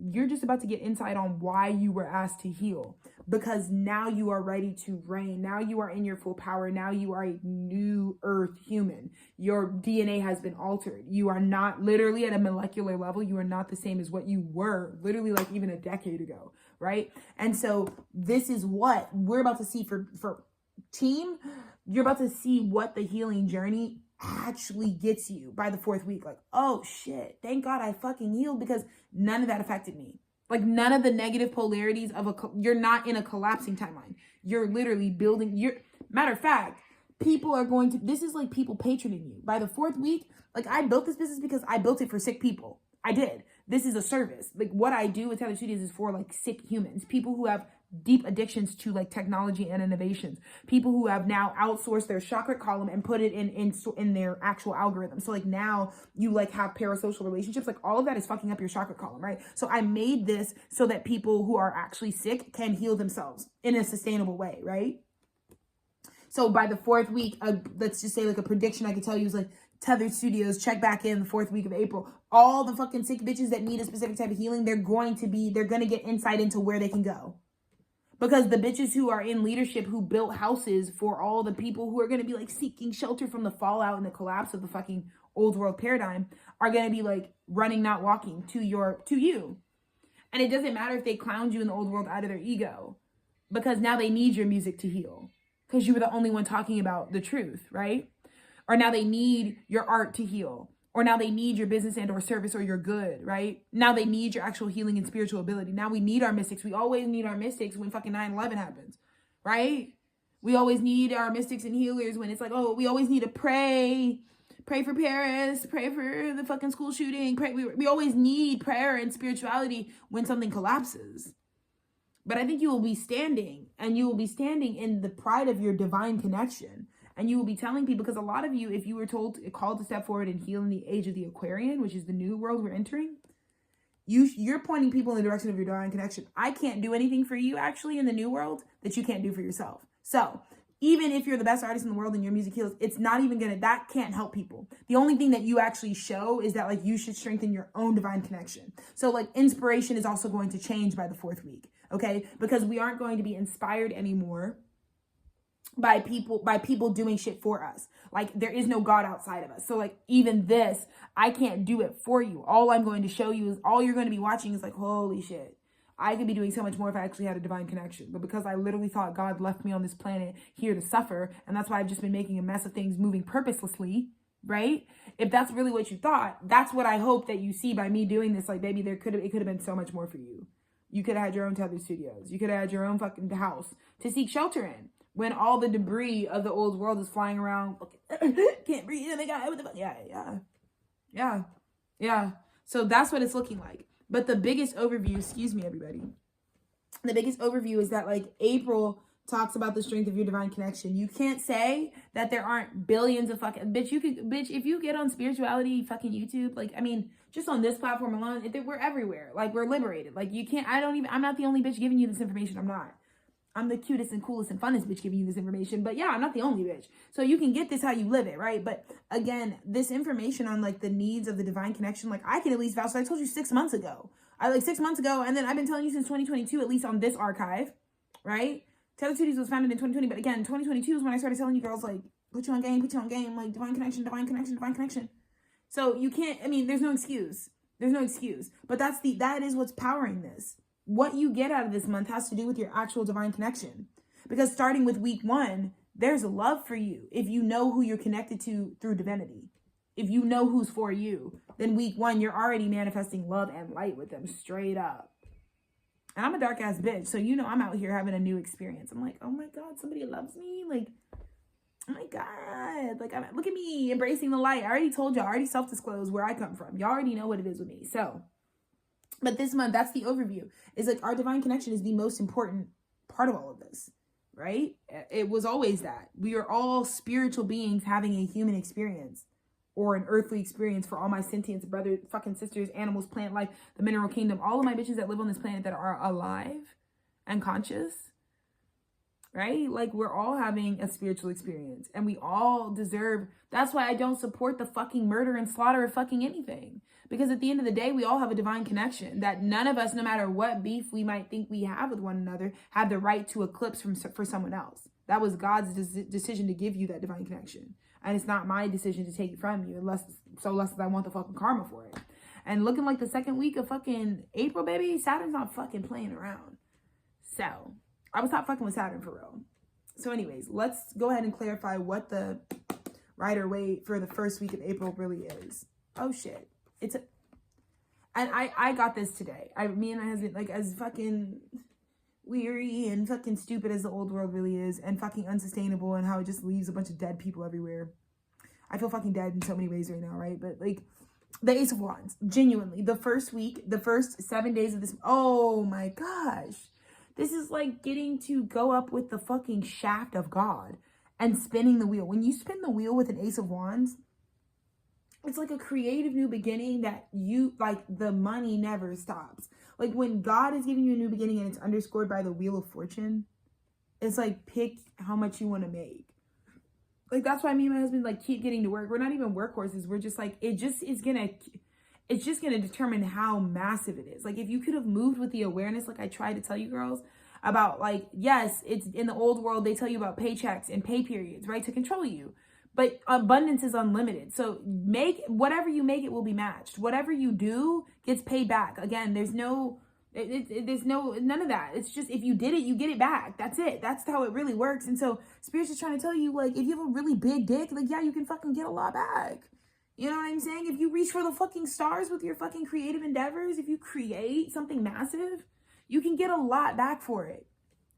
you're just about to get insight on why you were asked to heal. Because now you are ready to reign. Now you are in your full power. Now you are a new earth human. Your DNA has been altered. You are not literally at a molecular level. You are not the same as what you were literally like even a decade ago, right? And so this is what we're about to see for team. You're about to see what the healing journey actually gets you by the fourth week. Like, oh shit, thank God I fucking healed, because none of that affected me. Like, none of the negative polarities of you're not in a collapsing timeline. You're literally building matter of fact, people are going to, this is like people patroning you. By the fourth week, like, I built this business because I built it for sick people. I did. This is a service. Like, what I do with Tethered Studios is for like sick humans, people who have deep addictions to like technology and innovations, people who have now outsourced their chakra column and put it in their actual algorithm. So like, now you like have parasocial relationships, like all of that is fucking up your chakra column, right? So I made this so that people who are actually sick can heal themselves in a sustainable way, right? So by the fourth week, let's just say like a prediction I could tell you is like Tethered Studios, check back in the 4th week of April. All the fucking sick bitches that need a specific type of healing, they're going to get insight into where they can go. Because the bitches who are in leadership, who built houses for all the people who are going to be like seeking shelter from the fallout and the collapse of the fucking old world paradigm, are going to be like running, not walking to you. And it doesn't matter if they clowned you in the old world out of their ego, because now they need your music to heal, because you were the only one talking about the truth, right? Or now they need your art to heal, or now they need your business and or service or your good, right? Now they need your actual healing and spiritual ability. Now we need our mystics. We always need our mystics when fucking 9/11 happens, right? We always need our mystics and healers when it's like, oh, we always need to pray for Paris, pray for the fucking school shooting. We always need prayer and spirituality when something collapses. But I think you will be standing in the pride of your divine connection. And you will be telling people, because a lot of you, if you were called to step forward and heal in the age of the Aquarian, which is the new world we're entering, you're pointing people in the direction of your divine connection. I can't do anything for you actually in the new world that you can't do for yourself. So even if you're the best artist in the world and your music heals, it's not even that can't help people. The only thing that you actually show is that like you should strengthen your own divine connection. So like inspiration is also going to change by the 4th week, okay? Because we aren't going to be inspired anymore by people doing shit for us. Like there is no God outside of us. So like even this, I can't do it for you. All I'm going to show you is all you're going to be watching is like, holy shit, I could be doing so much more if I actually had a divine connection. But because I literally thought God left me on this planet here to suffer, and that's why I've just been making a mess of things moving purposelessly, right? If that's really what you thought, that's what I hope that you see by me doing this. Like, baby, it could have been so much more for you. You could have had your own Tethered Studios. You could have had your own fucking house to seek shelter in. When all the debris of the old world is flying around, can't breathe, oh my God, what the fuck? Yeah. So that's what it's looking like. But the biggest overview, excuse me, everybody. The biggest overview is that like April talks about the strength of your divine connection. You can't say that there aren't billions of fucking, bitch, if you get on spirituality fucking YouTube, like, I mean, just on this platform alone, we're everywhere. Like, we're liberated. Like, you can't, I'm not the only bitch giving you this information. I'm not. I'm the cutest and coolest and funnest bitch giving you this information. But yeah, I'm not the only bitch. So you can get this how you live it, right? But again, this information on like the needs of the divine connection, like I can at least vouch. So I told you 6 months ago. 6 months ago, and then I've been telling you since 2022, at least on this archive, right? Tethered Studios was founded in 2020, but again, 2022 is when I started telling you girls, like, put you on game, like divine connection, divine connection, divine connection. So you can't, I mean, there's no excuse. There's no excuse. But that is what's powering this. What you get out of this month has to do with your actual divine connection. Because starting with week 1, there's a love for you. If you know who you're connected to through divinity, if you know who's for you, then week 1, you're already manifesting love and light with them straight up. And I'm a dark ass bitch. So, you know, I'm out here having a new experience. I'm like, oh my God, somebody loves me. Like, oh my God, like, look at me embracing the light. I already told y'all, I already self-disclosed where I come from. Y'all already know what it is with me. So, but this month, that's the overview. Is like our divine connection is the most important part of all of this, right? It was always that. We are all spiritual beings having a human experience or an earthly experience for all my sentients, brothers, fucking sisters, animals, plant life, the mineral kingdom, all of my bitches that live on this planet that are alive and conscious, right? Like we're all having a spiritual experience and we all deserve, that's why I don't support the fucking murder and slaughter of fucking anything. Because at the end of the day, we all have a divine connection that none of us, no matter what beef we might think we have with one another, have the right to eclipse for someone else. That was God's decision to give you that divine connection. And it's not my decision to take it from you unless I want the fucking karma for it. And looking like the 2nd week of fucking April, baby, Saturn's not fucking playing around. So I would stop fucking with Saturn for real. So anyways, let's go ahead and clarify what the rider weight for the 1st week of April really is. Oh shit. And I got this today. Me and my husband, like, as fucking weary and fucking stupid as the old world really is, and fucking unsustainable, and how it just leaves a bunch of dead people everywhere. I feel fucking dead in so many ways right now, right? But like, the Ace of Wands, genuinely, the first week, the first 7 days of this, oh my gosh. This is like getting to go up with the fucking shaft of God and spinning the wheel. When you spin the wheel with an Ace of Wands, it's like a creative new beginning that you, like, the money never stops. Like when God is giving you a new beginning and it's underscored by the Wheel of Fortune, it's like, pick how much you want to make. Like, that's why me and my husband, like, keep getting to work. We're not even workhorses. We're just like, it's just gonna determine how massive it is. Like, if you could have moved with the awareness, like I tried to tell you girls about, like, yes, it's in the old world, they tell you about paychecks and pay periods, right? To control you. But abundance is unlimited. So whatever you make, it will be matched. Whatever you do gets paid back. Again, there's none of that. It's just, if you did it, you get it back. That's it. That's how it really works. And so Spirit's just trying to tell you, like, if you have a really big dick, like, yeah, you can fucking get a lot back. You know what I'm saying? If you reach for the fucking stars with your fucking creative endeavors, if you create something massive, you can get a lot back for it.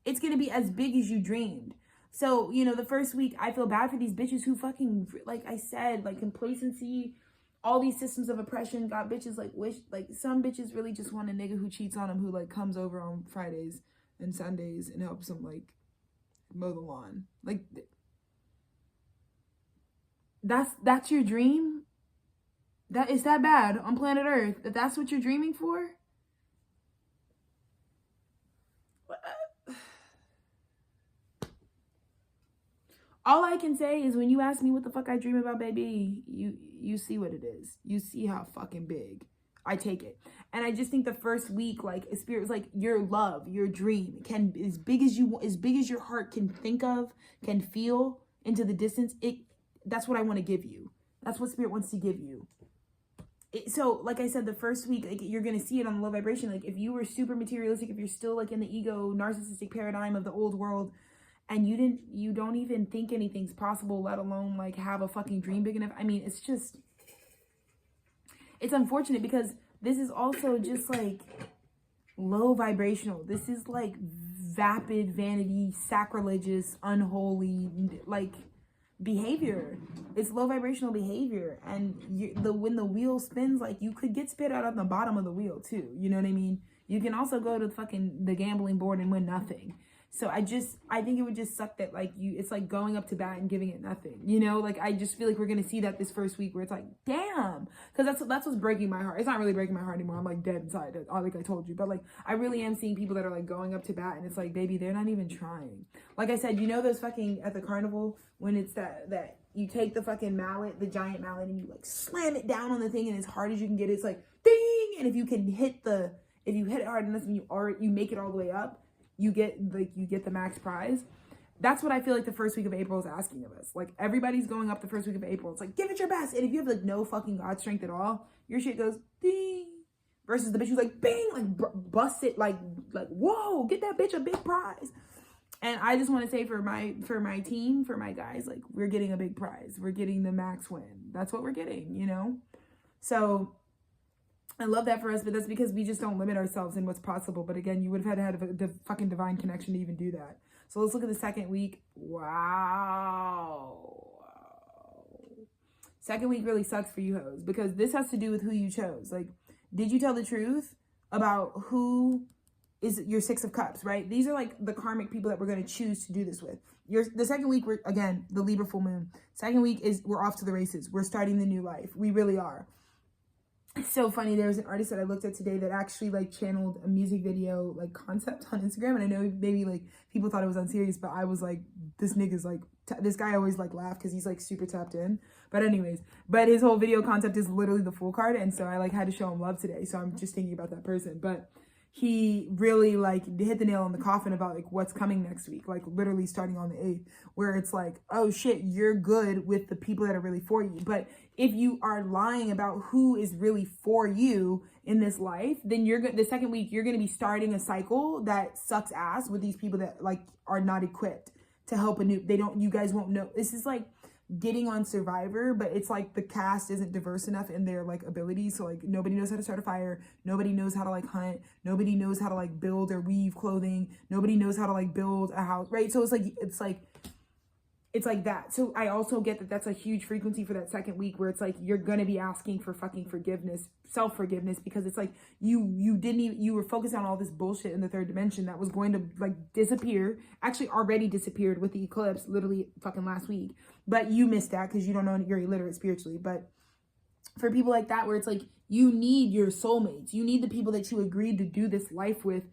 It's going to be as big as you dreamed. So, you know, the first week, I feel bad for these bitches who fucking, like I said, like, complacency, all these systems of oppression got bitches, like, some bitches really just want a nigga who cheats on them, who, like, comes over on Fridays and Sundays and helps them, like, mow the lawn. Like, that's your dream? That is that bad on planet Earth? That's what you're dreaming for? All I can say is, when you ask me what the fuck I dream about, baby, you see what it is. You see how fucking big I take it. And I just think the first week, like, Spirit was like, your love, your dream can, as big as your heart can think of, can feel into the distance, that's what I want to give you. That's what Spirit wants to give you. So, like I said, the first week, like, you're going to see it on the low vibration. Like, if you were super materialistic, if you're still, like, in the ego, narcissistic paradigm of the old world, and you don't even think anything's possible, let alone, like, have a fucking dream big enough. I mean, it's unfortunate, because this is also just, like, low vibrational. This is, like, vapid, vanity, sacrilegious, unholy, like, behavior. It's low vibrational behavior. And when the wheel spins, like, you could get spit out on the bottom of the wheel too. You know what I mean? You can also go to the gambling board and win nothing. So I think it would just suck that, like, it's like going up to bat and giving it nothing, you know? Like, I just feel like we're going to see that this first week, where it's like, damn, because that's what's breaking my heart. It's not really breaking my heart anymore. I'm, like, dead inside, like I told you. But, like, I really am seeing people that are, like, going up to bat, and it's like, baby, they're not even trying. Like I said, you know those fucking, at the carnival, when it's that you take the fucking mallet, the giant mallet, and you, like, slam it down on the thing, and as hard as you can get it, it's like, ding! And if you hit it hard enough, and you make it all the way up, you get the max prize. That's what I feel like the first week of April is asking of us. Like, everybody's going up the first week of April. It's like, give it your best. And if you have, like, no fucking God strength at all, your shit goes ding. Versus the bitch who's like, bing, like, bust it, like, whoa, get that bitch a big prize. And I just want to say, for my team, for my guys, like, we're getting a big prize. We're getting the max win. That's what we're getting, you know? So I love that for us, but that's because we just don't limit ourselves in what's possible. But again, you would have had to have a fucking divine connection to even do that. So let's look at the second week. Wow. Second week really sucks for you hoes, because this has to do with who you chose. Like, did you tell the truth about who is your Six of Cups, right? These are, like, the karmic people that we're going to choose to do this with. The second week, we're, again, the Libra full moon. Second week we're off to the races. We're starting the new life. We really are. It's so funny. There was an artist that I looked at today that actually, like, channeled a music video, like, concept on Instagram. And I know maybe, like, people thought it was unserious, but I was like, this nigga's, like, this guy always, like, laugh because he's, like, super tapped in. But anyways, his whole video concept is literally the Fool card. And so I, like, had to show him love today. So I'm just thinking about that person. But he really, like, hit the nail on the coffin about, like, what's coming next week, like, literally starting on the 8th, where it's like, oh shit, you're good with the people that are really for you. But if you are lying about who is really for you in this life, then the second week, you're going to be starting a cycle that sucks ass with these people that, like, are not equipped to help you guys won't know. This is like getting on Survivor, but it's like the cast isn't diverse enough in their, like, abilities. So, like, nobody knows how to start a fire. Nobody knows how to, like, hunt. Nobody knows how to, like, build or weave clothing. Nobody knows how to, like, build a house, right? So it's like that. So I also get that that's a huge frequency for that second week, where it's like, you're going to be asking for fucking forgiveness, self-forgiveness, because it's like, you were focused on all this bullshit in the third dimension that was going to, like, disappear, actually already disappeared with the eclipse literally fucking last week. But you missed that because you don't know, you're illiterate spiritually. But for people like that, where it's like, you need your soulmates, you need the people that you agreed to do this life with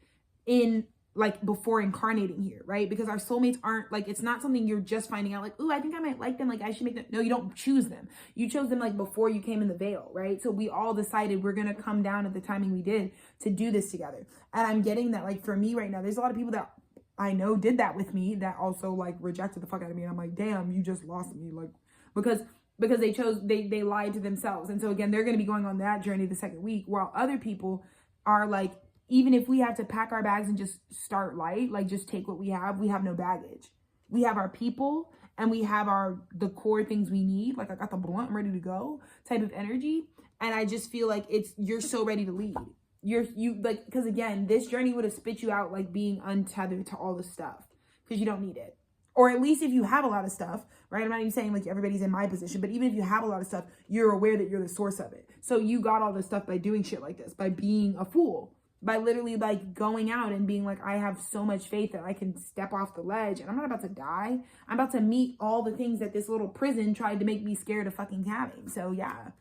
in like before incarnating here, right? Because our soulmates aren't like, it's not something you're just finding out like, ooh, I think I might like them, like I should make them. No, you don't choose them. You chose them like before you came in the veil, right? So we all decided we're gonna come down at the timing we did to do this together. And I'm getting that, like, for me right now, there's a lot of people that I know did that with me that also like rejected the fuck out of me. And I'm like, damn, you just lost me, like, because they lied to themselves. And so again, they're gonna be going on that journey the second week, while other people are like, even if we have to pack our bags and just start light, like just take what we have no baggage. We have our people and we have the core things we need. Like I got the blunt, I'm ready to go type of energy. And I just feel like you're so ready to lead. You like, because again, this journey would have spit you out like being untethered to all the stuff because you don't need it. Or at least if you have a lot of stuff, right? I'm not even saying like everybody's in my position, but even if you have a lot of stuff, you're aware that you're the source of it. So you got all this stuff by doing shit like this, by being a fool. By literally like going out and being like, I have so much faith that I can step off the ledge and I'm not about to die. I'm about to meet all the things that this little prison tried to make me scared of fucking having. So yeah.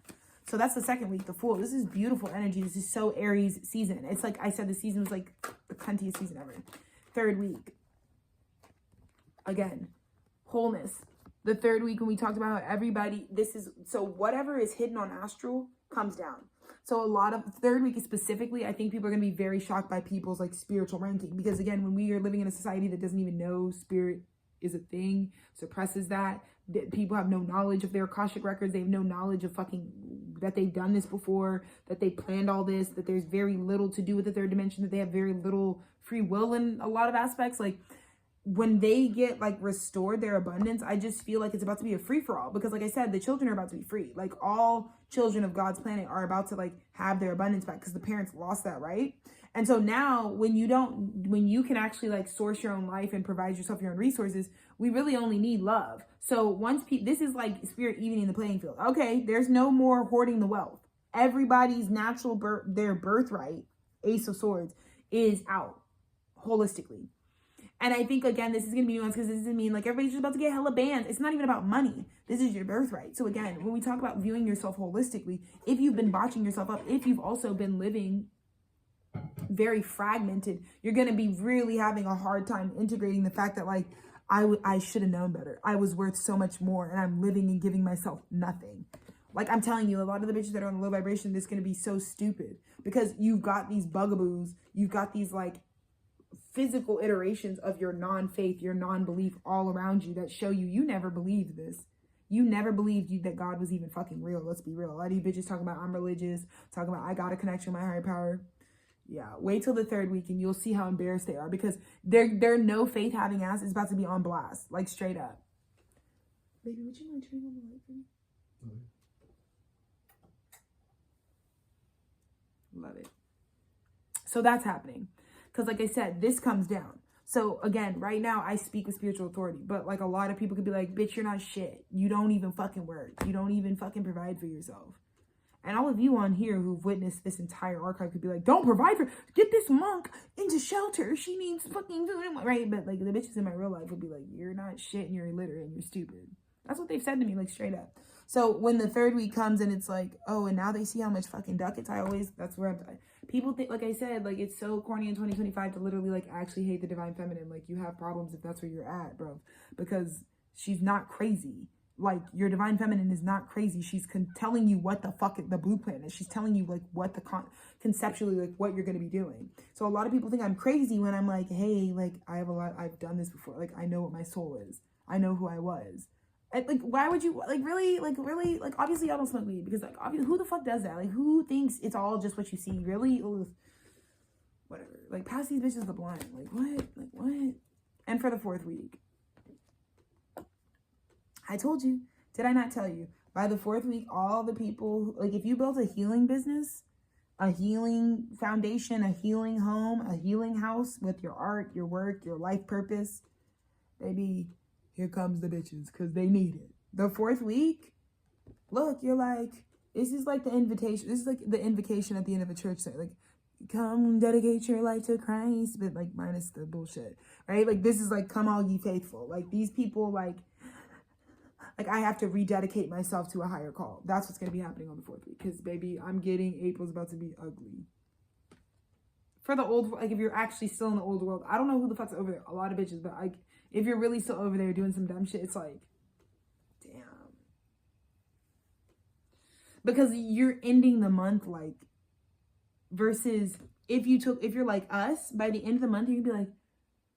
So that's the second week, the Fool. This is beautiful energy. This is so Aries season. It's like I said, the season was like the cuntiest season ever. Third week. Again, wholeness. The third week when we talked about how everybody, so whatever is hidden on astral comes down. So a lot of third week specifically, I think people are going to be very shocked by people's like spiritual ranking. Because again, when we are living in a society that doesn't even know spirit is a thing, suppresses that people have no knowledge of their Akashic records. They have no knowledge of that they've done this before, that they planned all this, that there's very little to do with the third dimension, that they have very little free will in a lot of aspects. Like when they get like restored their abundance, I just feel like it's about to be a free for all, because like I said, the children are about to be free. Like all children of God's planet are about to like have their abundance back because the parents lost that, right? And so now when you can actually like source your own life and provide yourself your own resources, we really only need love. So once this is like spirit evening the playing field. Okay, there's no more hoarding the wealth. Everybody's natural their birthright, Ace of Swords, is out holistically. And I think, again, this is going to be nuanced because this doesn't mean like everybody's just about to get hella bands. It's not even about money. This is your birthright. So again, when we talk about viewing yourself holistically, if you've been botching yourself up, if you've also been living very fragmented, you're going to be really having a hard time integrating the fact that like, I should have known better. I was worth so much more and I'm living and giving myself nothing. Like I'm telling you, a lot of the bitches that are on the low vibration, this is going to be so stupid because you've got these bugaboos. You've got these like physical iterations of your non-faith, your non-belief all around you that show you never believed this. You never believed that God was even fucking real. Let's be real. A lot of you bitches talking about I'm religious, talking about I got a connection with my higher power. Yeah, wait till the third week and you'll see how embarrassed they are because their no faith having ass is about to be on blast, like straight up. Baby, would you mind turning on the light for me? Mm-hmm. Love it. So that's happening. Because like I said, this comes down. So again, right now I speak with spiritual authority, but like a lot of people could be like, bitch, you're not shit. You don't even fucking work. You don't even fucking provide for yourself. And all of you on here who've witnessed this entire archive could be like, don't provide for, get this monk into shelter. She needs fucking food, right? But like the bitches in my real life would be like, you're not shit and you're illiterate and you're stupid. That's what they've said to me, like straight up. So when the third week comes and it's like, oh, and now they see how much fucking ducats that's where people think, like I said, like it's so corny in 2025 to literally like actually hate the divine feminine. Like you have problems if that's where you're at, bro, because she's not crazy. Like your divine feminine is not crazy. She's telling you what the fuck the blueprint is. She's telling you like what the conceptually like what you're going to be doing. So a lot of people think I'm crazy when I'm like, hey, like I've done this before. Like I know what my soul is. I know who I was. Like why would you really obviously y'all don't smoke weed because like obviously who the fuck does that? Like who thinks it's all just what you see? Really? Ugh. Whatever. Like pass these bitches the blunt. Like what? And for the fourth week, I told you, did I not tell you? By the fourth week, all the people, like if you built a healing business, a healing foundation, a healing home, a healing house with your art, your work, your life purpose, baby, here comes the bitches because they need it. The fourth week, look, you're like, this is like the invitation. This is like the invocation at the end of a church set. Like, come dedicate your life to Christ, but like minus the bullshit, right? Like this is like, come all ye faithful. Like these people like I have to rededicate myself to a higher call. That's what's going to be happening on the fourth week. Because, baby, I'm getting April's about to be ugly. for the old, like if you're actually still in the old world, I don't know who the fuck's over there. A lot of bitches, but like if you're really still over there doing some dumb shit, it's like, damn. Because you're ending the month like, versus if you're like us, by the end of the month, you'd be like,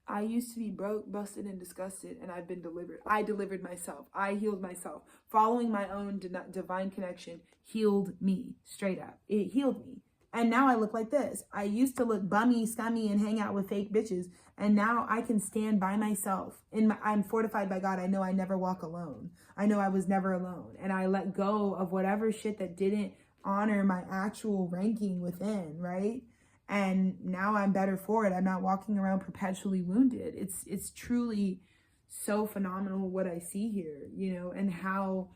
I used to be broke, busted, and disgusted, and I've been delivered. I delivered myself. I healed myself. Following my own divine connection healed me, straight up. It healed me. And now I look like this. I used to look bummy, scummy, and hang out with fake bitches. And now I can stand by myself. I'm fortified by God. I know I never walk alone. I know I was never alone. And I let go of whatever shit that didn't honor my actual ranking within, right? And now I'm better for it. I'm not walking around perpetually wounded. It's truly so phenomenal what I see here, you know, and how,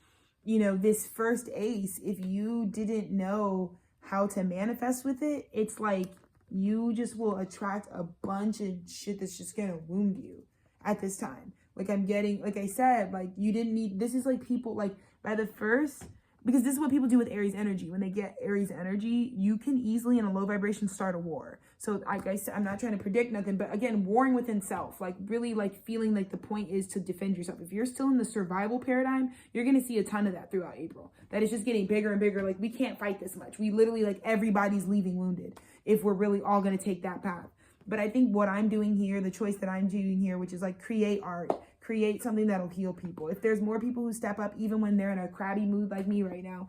you know, this first ace, if you didn't know how to manifest with it, it's like you just will attract a bunch of shit that's just gonna wound you at this time. Like I'm getting, like I said, like you didn't need, this is like people like by the first, because this is what people do with Aries energy. When they get Aries energy, you can easily in a low vibration start a war. So like I said, I'm not trying to predict nothing, but again, warring within self, like really like feeling like the point is to defend yourself. If you're still in the survival paradigm, you're going to see a ton of that throughout April. That is just getting bigger and bigger. Like we can't fight this much. We literally like everybody's leaving wounded if we're really all going to take that path. But I think what I'm doing here, the choice that I'm doing here, which is like create art, create something that'll heal people. If there's more people who step up, even when they're in a crabby mood like me right now,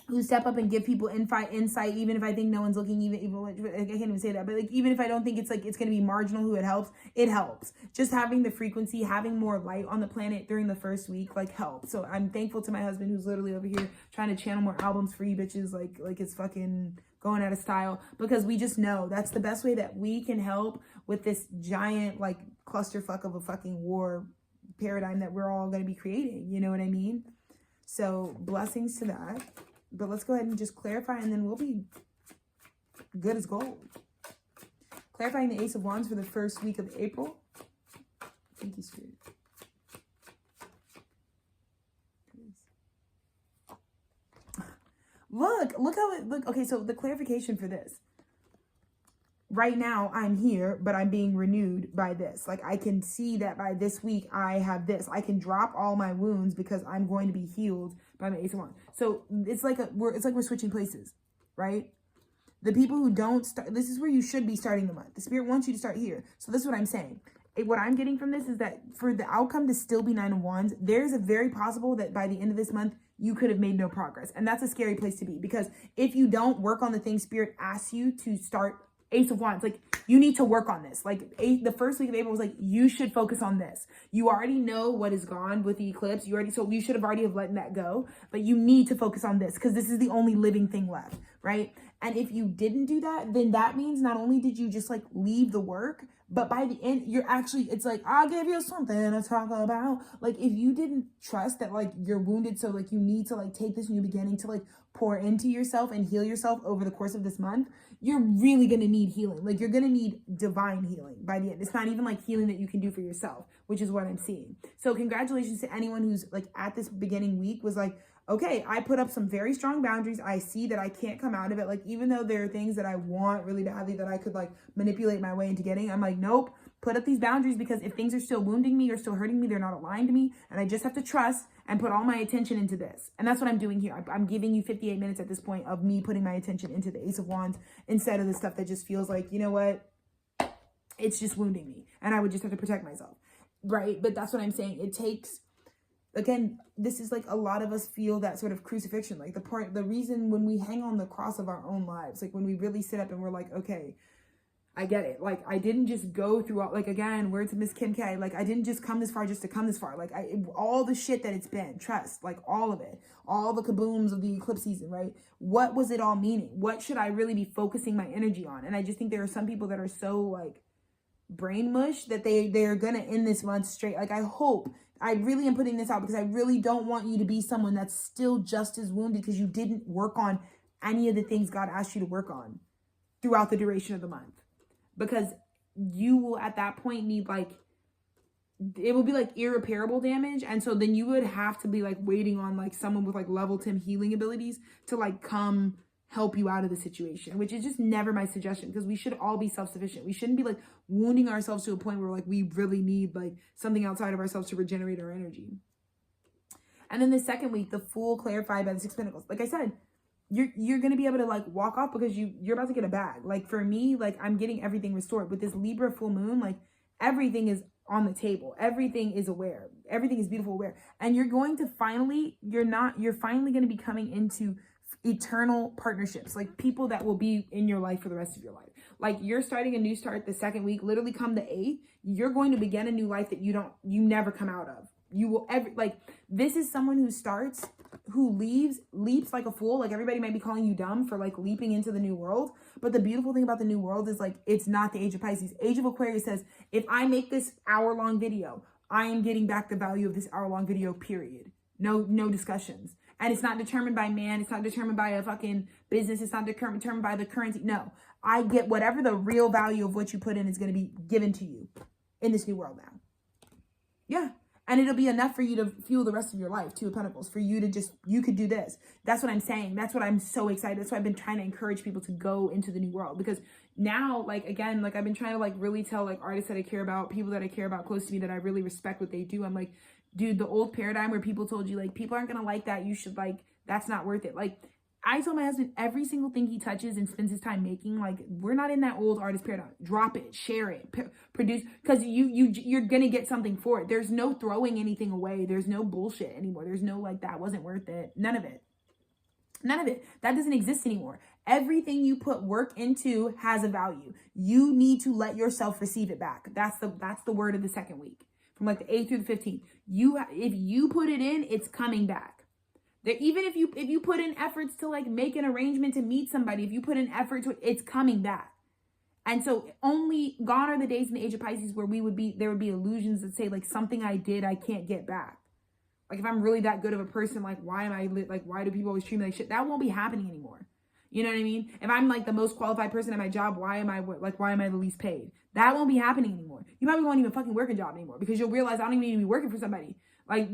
who step up and give people insight, even if I think no one's looking, even I can't even say that, but like even if I don't think it's like it's gonna be marginal who it helps. Just having the frequency, having more light on the planet during the first week, like helps. So I'm thankful to my husband who's literally over here trying to channel more albums for you bitches, like it's fucking going out of style, because we just know that's the best way that we can help with this giant like clusterfuck of a fucking war paradigm that we're all going to be creating, you know what I mean? So blessings to that. But let's go ahead and just clarify, and then we'll be good as gold. Clarifying the Ace of Wands for the first week of April. Thank you, Spirit. Look how it look. Okay, so the clarification for this. Right now I'm here, but I'm being renewed by this. Like I can see that by this week I have this. I can drop all my wounds because I'm going to be healed by my Ace of Wands. So it's like we're switching places, right? The people who don't start, this is where you should be starting the month. The Spirit wants you to start here. So this is what I'm saying. What I'm getting from this is that for the outcome to still be 9 of Wands, there's a very possible that by the end of this month, you could have made no progress. And that's a scary place to be, because if you don't work on the things Spirit asks you to start, Ace of Wands, like you need to work on this. Like the first week of April was like, you should focus on this. You already know what is gone with the eclipse. So you should have already have let that go, but you need to focus on this because this is the only living thing left, right? And if you didn't do that, then that means not only did you just like leave the work, but by the end, you're actually, it's like, I'll give you something to talk about. Like if you didn't trust that like you're wounded, so like you need to like take this new beginning to like pour into yourself and heal yourself over the course of this month, you're really going to need healing. Like you're going to need divine healing by the end. It's not even like healing that you can do for yourself, which is what I'm seeing. So congratulations to anyone who's like at this beginning week was like, okay, I put up some very strong boundaries. I see that I can't come out of it. Like, even though there are things that I want really badly that I could like manipulate my way into getting, I'm like, nope, put up these boundaries, because if things are still wounding me or still hurting me, they're not aligned to me. And I just have to trust and put all my attention into this. And that's what I'm doing here. I'm giving you 58 minutes at this point of me putting my attention into the Ace of Wands instead of the stuff that just feels like, you know what? It's just wounding me and I would just have to protect myself. Right? But that's what I'm saying. It takes, again, this is like a lot of us feel that sort of crucifixion, like the reason when we hang on the cross of our own lives, like when we really sit up and we're like, okay, I get it. Like I didn't just go through all, like again, words of Miss Kim K, like I didn't just come this far just to come this far. Like all the shit that it's been, trust, like all of it, all the kabooms of the eclipse season, right? What was it all meaning? What should I really be focusing my energy on? And I just think there are some people that are so like brain mush that they're gonna end this month straight. Like I really am putting this out because I really don't want you to be someone that's still just as wounded because you didn't work on any of the things God asked you to work on throughout the duration of the month. Because you will at that point need like, it will be like irreparable damage. And so then you would have to be like waiting on like someone with like level 10 healing abilities to like come help you out of the situation, which is just never my suggestion, because we should all be self-sufficient. We shouldn't be like wounding ourselves to a point where like we really need like something outside of ourselves to regenerate our energy. And then the second week, the Fool clarified by the Six of Pentacles. Like I said, you're going to be able to like walk off because you're about to get a bag. Like for me, like I'm getting everything restored with this Libra full moon. Like everything is on the table. Everything is aware. Everything is beautiful aware. And you're going to finally, you're finally going to be coming into eternal partnerships, like people that will be in your life for the rest of your life. Like you're starting a new start the second week, literally come the 8th, you're going to begin a new life that you never come out of. You will this is someone who starts, who leaps like a fool. Like everybody might be calling you dumb for like leaping into the new world. But the beautiful thing about the new world is like, it's not the age of Pisces. Age of Aquarius says, if I make this hour-long video, I am getting back the value of this hour-long video, period. No discussions. And it's not determined by man. It's not determined by a fucking business. It's not determined by the currency. No, I get whatever the real value of what you put in is going to be given to you in this new world now. Yeah. And it'll be enough for you to fuel the rest of your life, Two of Pentacles, for you to you could do this. That's what I'm saying. That's what I'm so excited. That's why I've been trying to encourage people to go into the new world. Because now, like, again, like I've been trying to like really tell like artists that I care about, people that I care about close to me, that I really respect what they do. I'm like, dude, the old paradigm where people told you like, people aren't going to like that. You should like, that's not worth it. Like I told my husband, every single thing he touches and spends his time making, like we're not in that old artist paradigm. Drop it, share it, produce, because you're going to get something for it. There's no throwing anything away. There's no bullshit anymore. There's no like, that wasn't worth it. None of it. None of it. That doesn't exist anymore. Everything you put work into has a value. You need to let yourself receive it back. That's the word of the second week. From like the 8th through the 15th. If you put it in, it's coming back. Even if you put in efforts to like make an arrangement to meet somebody, if you put in effort to it, it's coming back. And so only gone are the days in the age of Pisces where there would be illusions that say like something I did, I can't get back. Like if I'm really that good of a person, like why do people always treat me like shit? That won't be happening anymore. You know what I mean? If I'm like the most qualified person at my job, why am I the least paid? That won't be happening anymore. You probably won't even fucking work a job anymore because you'll realize I don't even need to be working for somebody. Like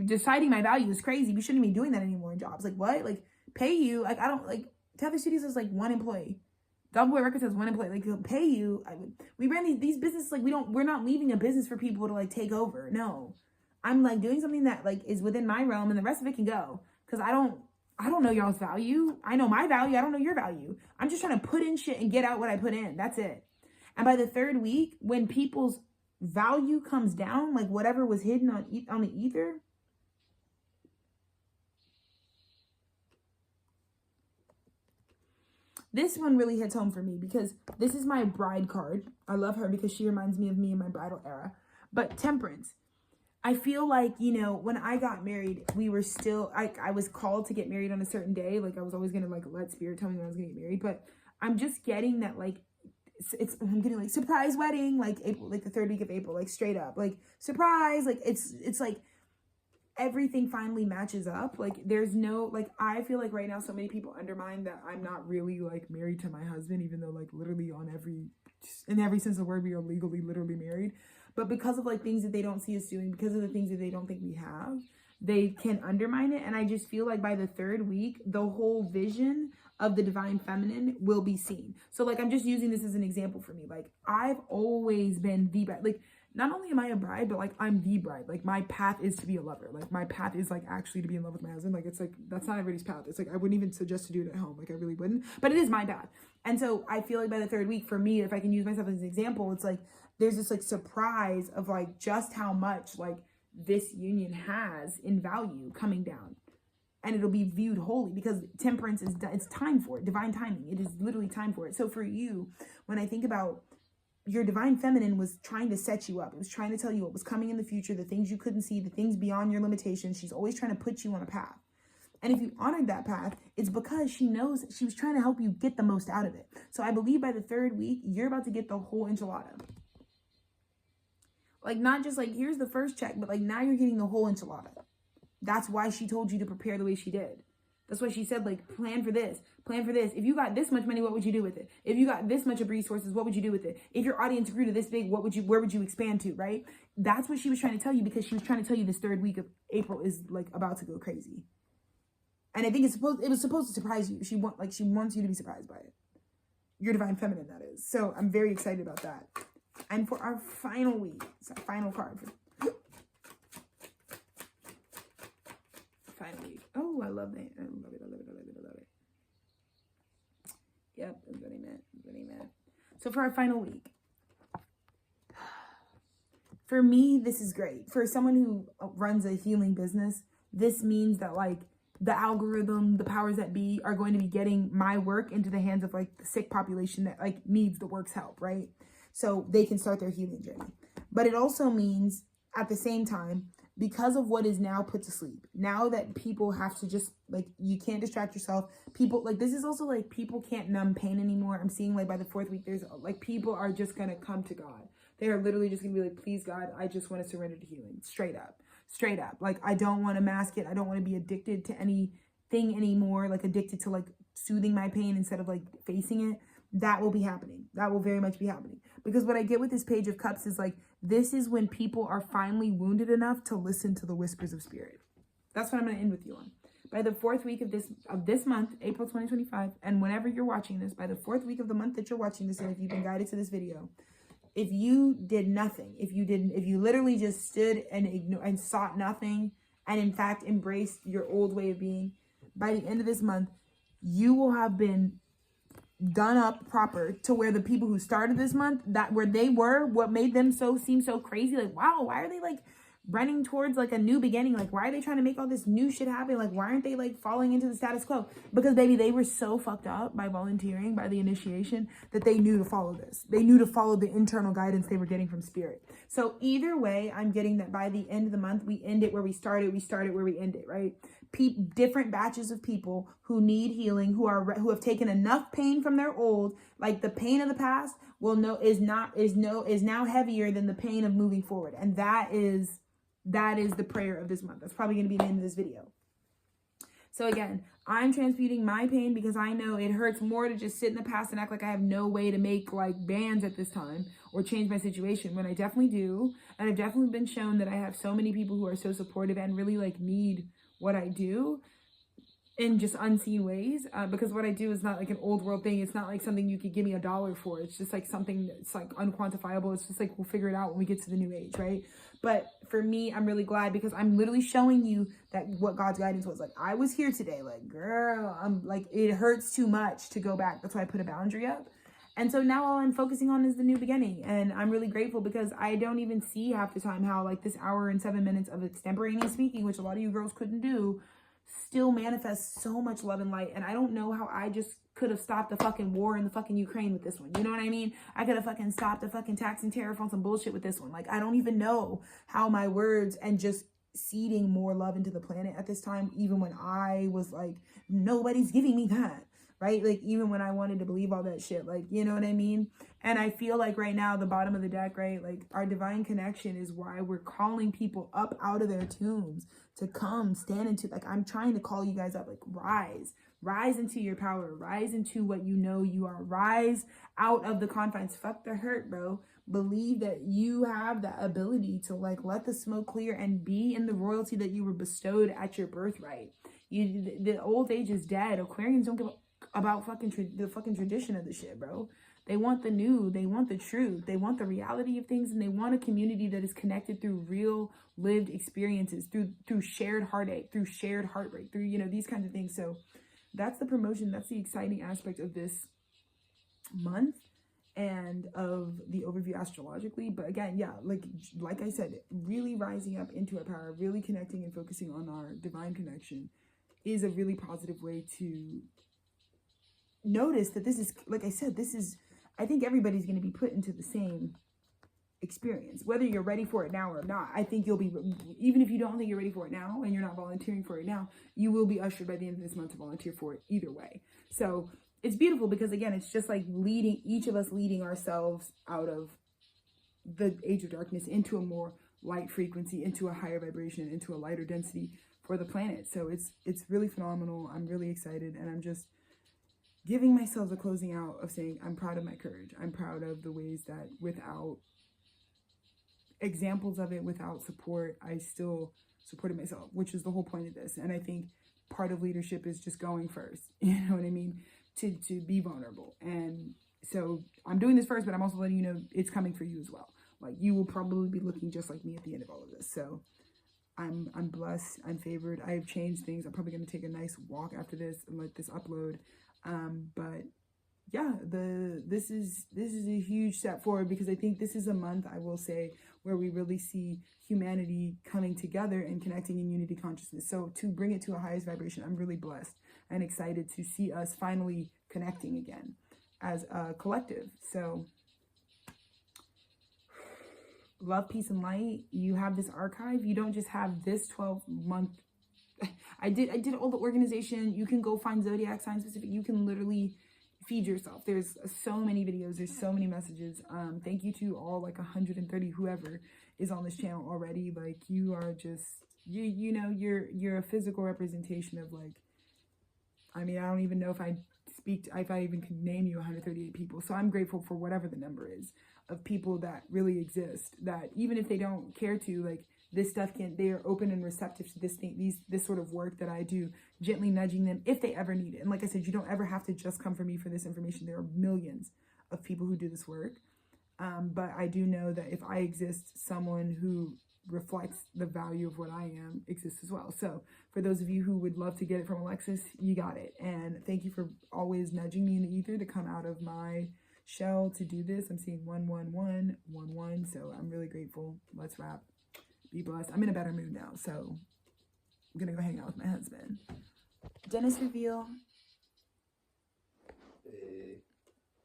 deciding my value is crazy. We shouldn't be doing that anymore in jobs. Like what? Like pay you. Like I don't like Tethered Studios is like one employee. Double Boy Records has one employee. Like they'll pay you. We ran these businesses like we're not leaving a business for people to like take over. No, I'm like doing something that like is within my realm and the rest of it can go. Cause I don't know y'all's value. I know my value. I don't know your value. I'm just trying to put in shit and get out what I put in. That's it. And by the third week, when people's value comes down, like whatever was hidden on the ether, this one really hits home for me because this is my bride card. I love her because she reminds me of me in my bridal era. But Temperance, I feel like, you know, when I got married, we were still, I was called to get married on a certain day. Like I was always going to like let spirit tell me when I was going to get married. But I'm just getting that like, I'm getting like surprise wedding, like April, like the third week of April, like straight up, like surprise, like it's like everything finally matches up. Like there's no, like, I feel like right now so many people undermine that I'm not really like married to my husband, even though like literally in every sense of the word, we are legally literally married. But because of like things that they don't see us doing, because of the things that they don't think we have, they can undermine it. And I just feel like by the third week, the whole vision of the divine feminine will be seen. So like, I'm just using this as an example for me. Like I've always been the bride. Like not only am I a bride, but like I'm the bride. Like my path is to be a lover. Like my path is like actually to be in love with my husband. Like it's like, that's not everybody's path. It's like, I wouldn't even suggest to do it at home. Like I really wouldn't, but it is my path. And so I feel like by the third week for me, if I can use myself as an example, it's like, there's this like surprise of like just how much like this union has in value coming down. And it'll be viewed wholly because Temperance it's time for it, divine timing. It is literally time for it. So for you, when I think about your divine feminine was trying to set you up. It was trying to tell you what was coming in the future, the things you couldn't see, the things beyond your limitations. She's always trying to put you on a path. And if you honored that path, it's because she knows she was trying to help you get the most out of it. So I believe by the third week, you're about to get the whole enchilada. Like not just like, here's the first check, but like now you're getting the whole enchilada. That's why she told you to prepare the way she did. That's why she said, like, plan for this, plan for this. If you got this much money, what would you do with it? If you got this much of resources, what would you do with it? If your audience grew to this big, where would you expand to, right? That's what she was trying to tell you because she was trying to tell you this third week of April is like about to go crazy. And I think it was supposed to surprise you. She wants you to be surprised by it. Your divine feminine, that is. So I'm very excited about that. And for our final week, it's our final card. Final week. Oh, I love that. I love it. I love it. I love it. I love it. Yep, that's what I meant. That's what I meant. So for our final week, for me, this is great. For someone who runs a healing business, this means that like the algorithm, the powers that be are going to be getting my work into the hands of like the sick population that like needs the work's help, right? So they can start their healing journey. But it also means at the same time, because of what is now put to sleep, now that people have to just like, you can't distract yourself. People like, this is also like, people can't numb pain anymore. I'm seeing like by the 4th week, there's like, people are just going to come to God. They are literally just gonna be like, please God, I just want to surrender to healing. Straight up. Like, I don't want to mask it. I don't want to be addicted to anything anymore. Like addicted to like soothing my pain instead of like facing it. That will be happening. That will very much be happening. Because what I get with this Page of Cups is like, this is when people are finally wounded enough to listen to the whispers of spirit. That's what I'm going to end with you on. By the 4th week of this month, April 2025, and whenever you're watching this, by the 4th week of the month that you're watching this, and if you've been guided to this video, if you did nothing, if you literally just stood and sought nothing, and in fact embraced your old way of being, by the end of this month, you will have been done up proper to where the people who started this month, that where they were, what made them seem so crazy, like, wow, why are they like running towards like a new beginning? Like, why are they trying to make all this new shit happen? Like, why aren't they like falling into the status quo? Because baby, they were so fucked up by volunteering, by the initiation, that they knew to follow this. They knew to follow the internal guidance they were getting from spirit. So either way, I'm getting that by the end of the month, we end it where we started where we end it, right? Different batches of people who need healing, who have taken enough pain from their old, like the pain of the past will know is now heavier than the pain of moving forward. And that is the prayer of this month. That's probably going to be the end of this video. So again, I'm transmuting my pain because I know it hurts more to just sit in the past and act like I have no way to make like bands at this time or change my situation, when I definitely do. And I've definitely been shown that I have so many people who are so supportive and really like need what I do in just unseen ways, because what I do is not like an old world thing. It's not like something you could give me $1 for. It's just like something that's like unquantifiable. It's just like, we'll figure it out when we get to the new age, right? But for me, I'm really glad because I'm literally showing you that what God's guidance was. Like, I was here today, like, girl, I'm like, it hurts too much to go back. That's why I put a boundary up. And so now all I'm focusing on is the new beginning. And I'm really grateful because I don't even see half the time how like this hour and 7 minutes of extemporaneous speaking, which a lot of you girls couldn't do, still manifests so much love and light. And I don't know how I just could have stopped the fucking war in the fucking Ukraine with this one. You know what I mean? I could have fucking stopped the fucking tax and tariff on some bullshit with this one. Like, I don't even know how my words and just seeding more love into the planet at this time, even when I was like, nobody's giving me that. Right? Like, even when I wanted to believe all that shit, like, you know what I mean? And I feel like right now, the bottom of the deck, right? Like, our divine connection is why we're calling people up out of their tombs to come stand into, like, I'm trying to call you guys up, like, rise into your power, rise into what you know you are, rise out of the confines. Fuck the hurt, bro. Believe that you have the ability to like, let the smoke clear and be in the royalty that you were bestowed at your birthright. The old age is dead. Aquarians don't give a about the fucking tradition of the shit, bro. They want the new, they want the truth, they want the reality of things, and they want a community that is connected through real lived experiences, through shared heartache, through shared heartbreak, through, you know, these kinds of things. So that's the promotion, that's the exciting aspect of this month and of the overview astrologically. But again, yeah, like I said, really rising up into our power, really connecting and focusing on our divine connection is a really positive way to notice that this is, like I said, I think everybody's going to be put into the same experience, whether you're ready for it now or not. I think you'll be, even if you don't think you're ready for it now and you're not volunteering for it now, you will be ushered by the end of this month to volunteer for it either way. So it's beautiful because, again, it's just like each of us leading ourselves out of the age of darkness into a more light frequency, into a higher vibration, into a lighter density for the planet. So it's really phenomenal. I'm really excited, and I'm just giving myself the closing out of saying, I'm proud of my courage. I'm proud of the ways that without examples of it, without support, I still supported myself, which is the whole point of this. And I think part of leadership is just going first. You know what I mean? To be vulnerable. And so I'm doing this first, but I'm also letting you know it's coming for you as well. Like, you will probably be looking just like me at the end of all of this. So I'm blessed. I'm favored. I have changed things. I'm probably going to take a nice walk after this and let this upload. But yeah, this is a huge step forward, because I think this is a month, I will say, where we really see humanity coming together and connecting in unity consciousness. So to bring it to a highest vibration, I'm really blessed and excited to see us finally connecting again as a collective. So love, peace, and light. You have this archive. You don't just have this 12-month. I did all the organization. You can go find zodiac sign specific. You can literally feed yourself. There's so many videos. There's so many messages. Thank you to all, like 130 whoever is on this channel already. Like, you are just, you know, you're a physical representation of, like, I mean, I don't even know if I even could name you 138 people. So I'm grateful for whatever the number is of people that really exist, that even if they don't care to, like, this stuff they are open and receptive to this thing, this sort of work that I do, gently nudging them if they ever need it. And like I said, you don't ever have to just come for me for this information. There are millions of people who do this work. But I do know that if I exist, someone who reflects the value of what I am exists as well. So for those of you who would love to get it from Alexis, you got it. And thank you for always nudging me in the ether to come out of my shell to do this. I'm seeing 11111, so I'm really grateful. Let's wrap. Be blessed. I'm in a better mood now, so I'm gonna go hang out with my husband. Dennis reveal. Hey.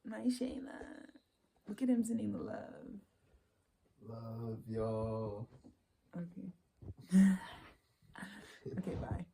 My Shayla. Look at him sending the love. Love y'all. Okay. Okay, bye.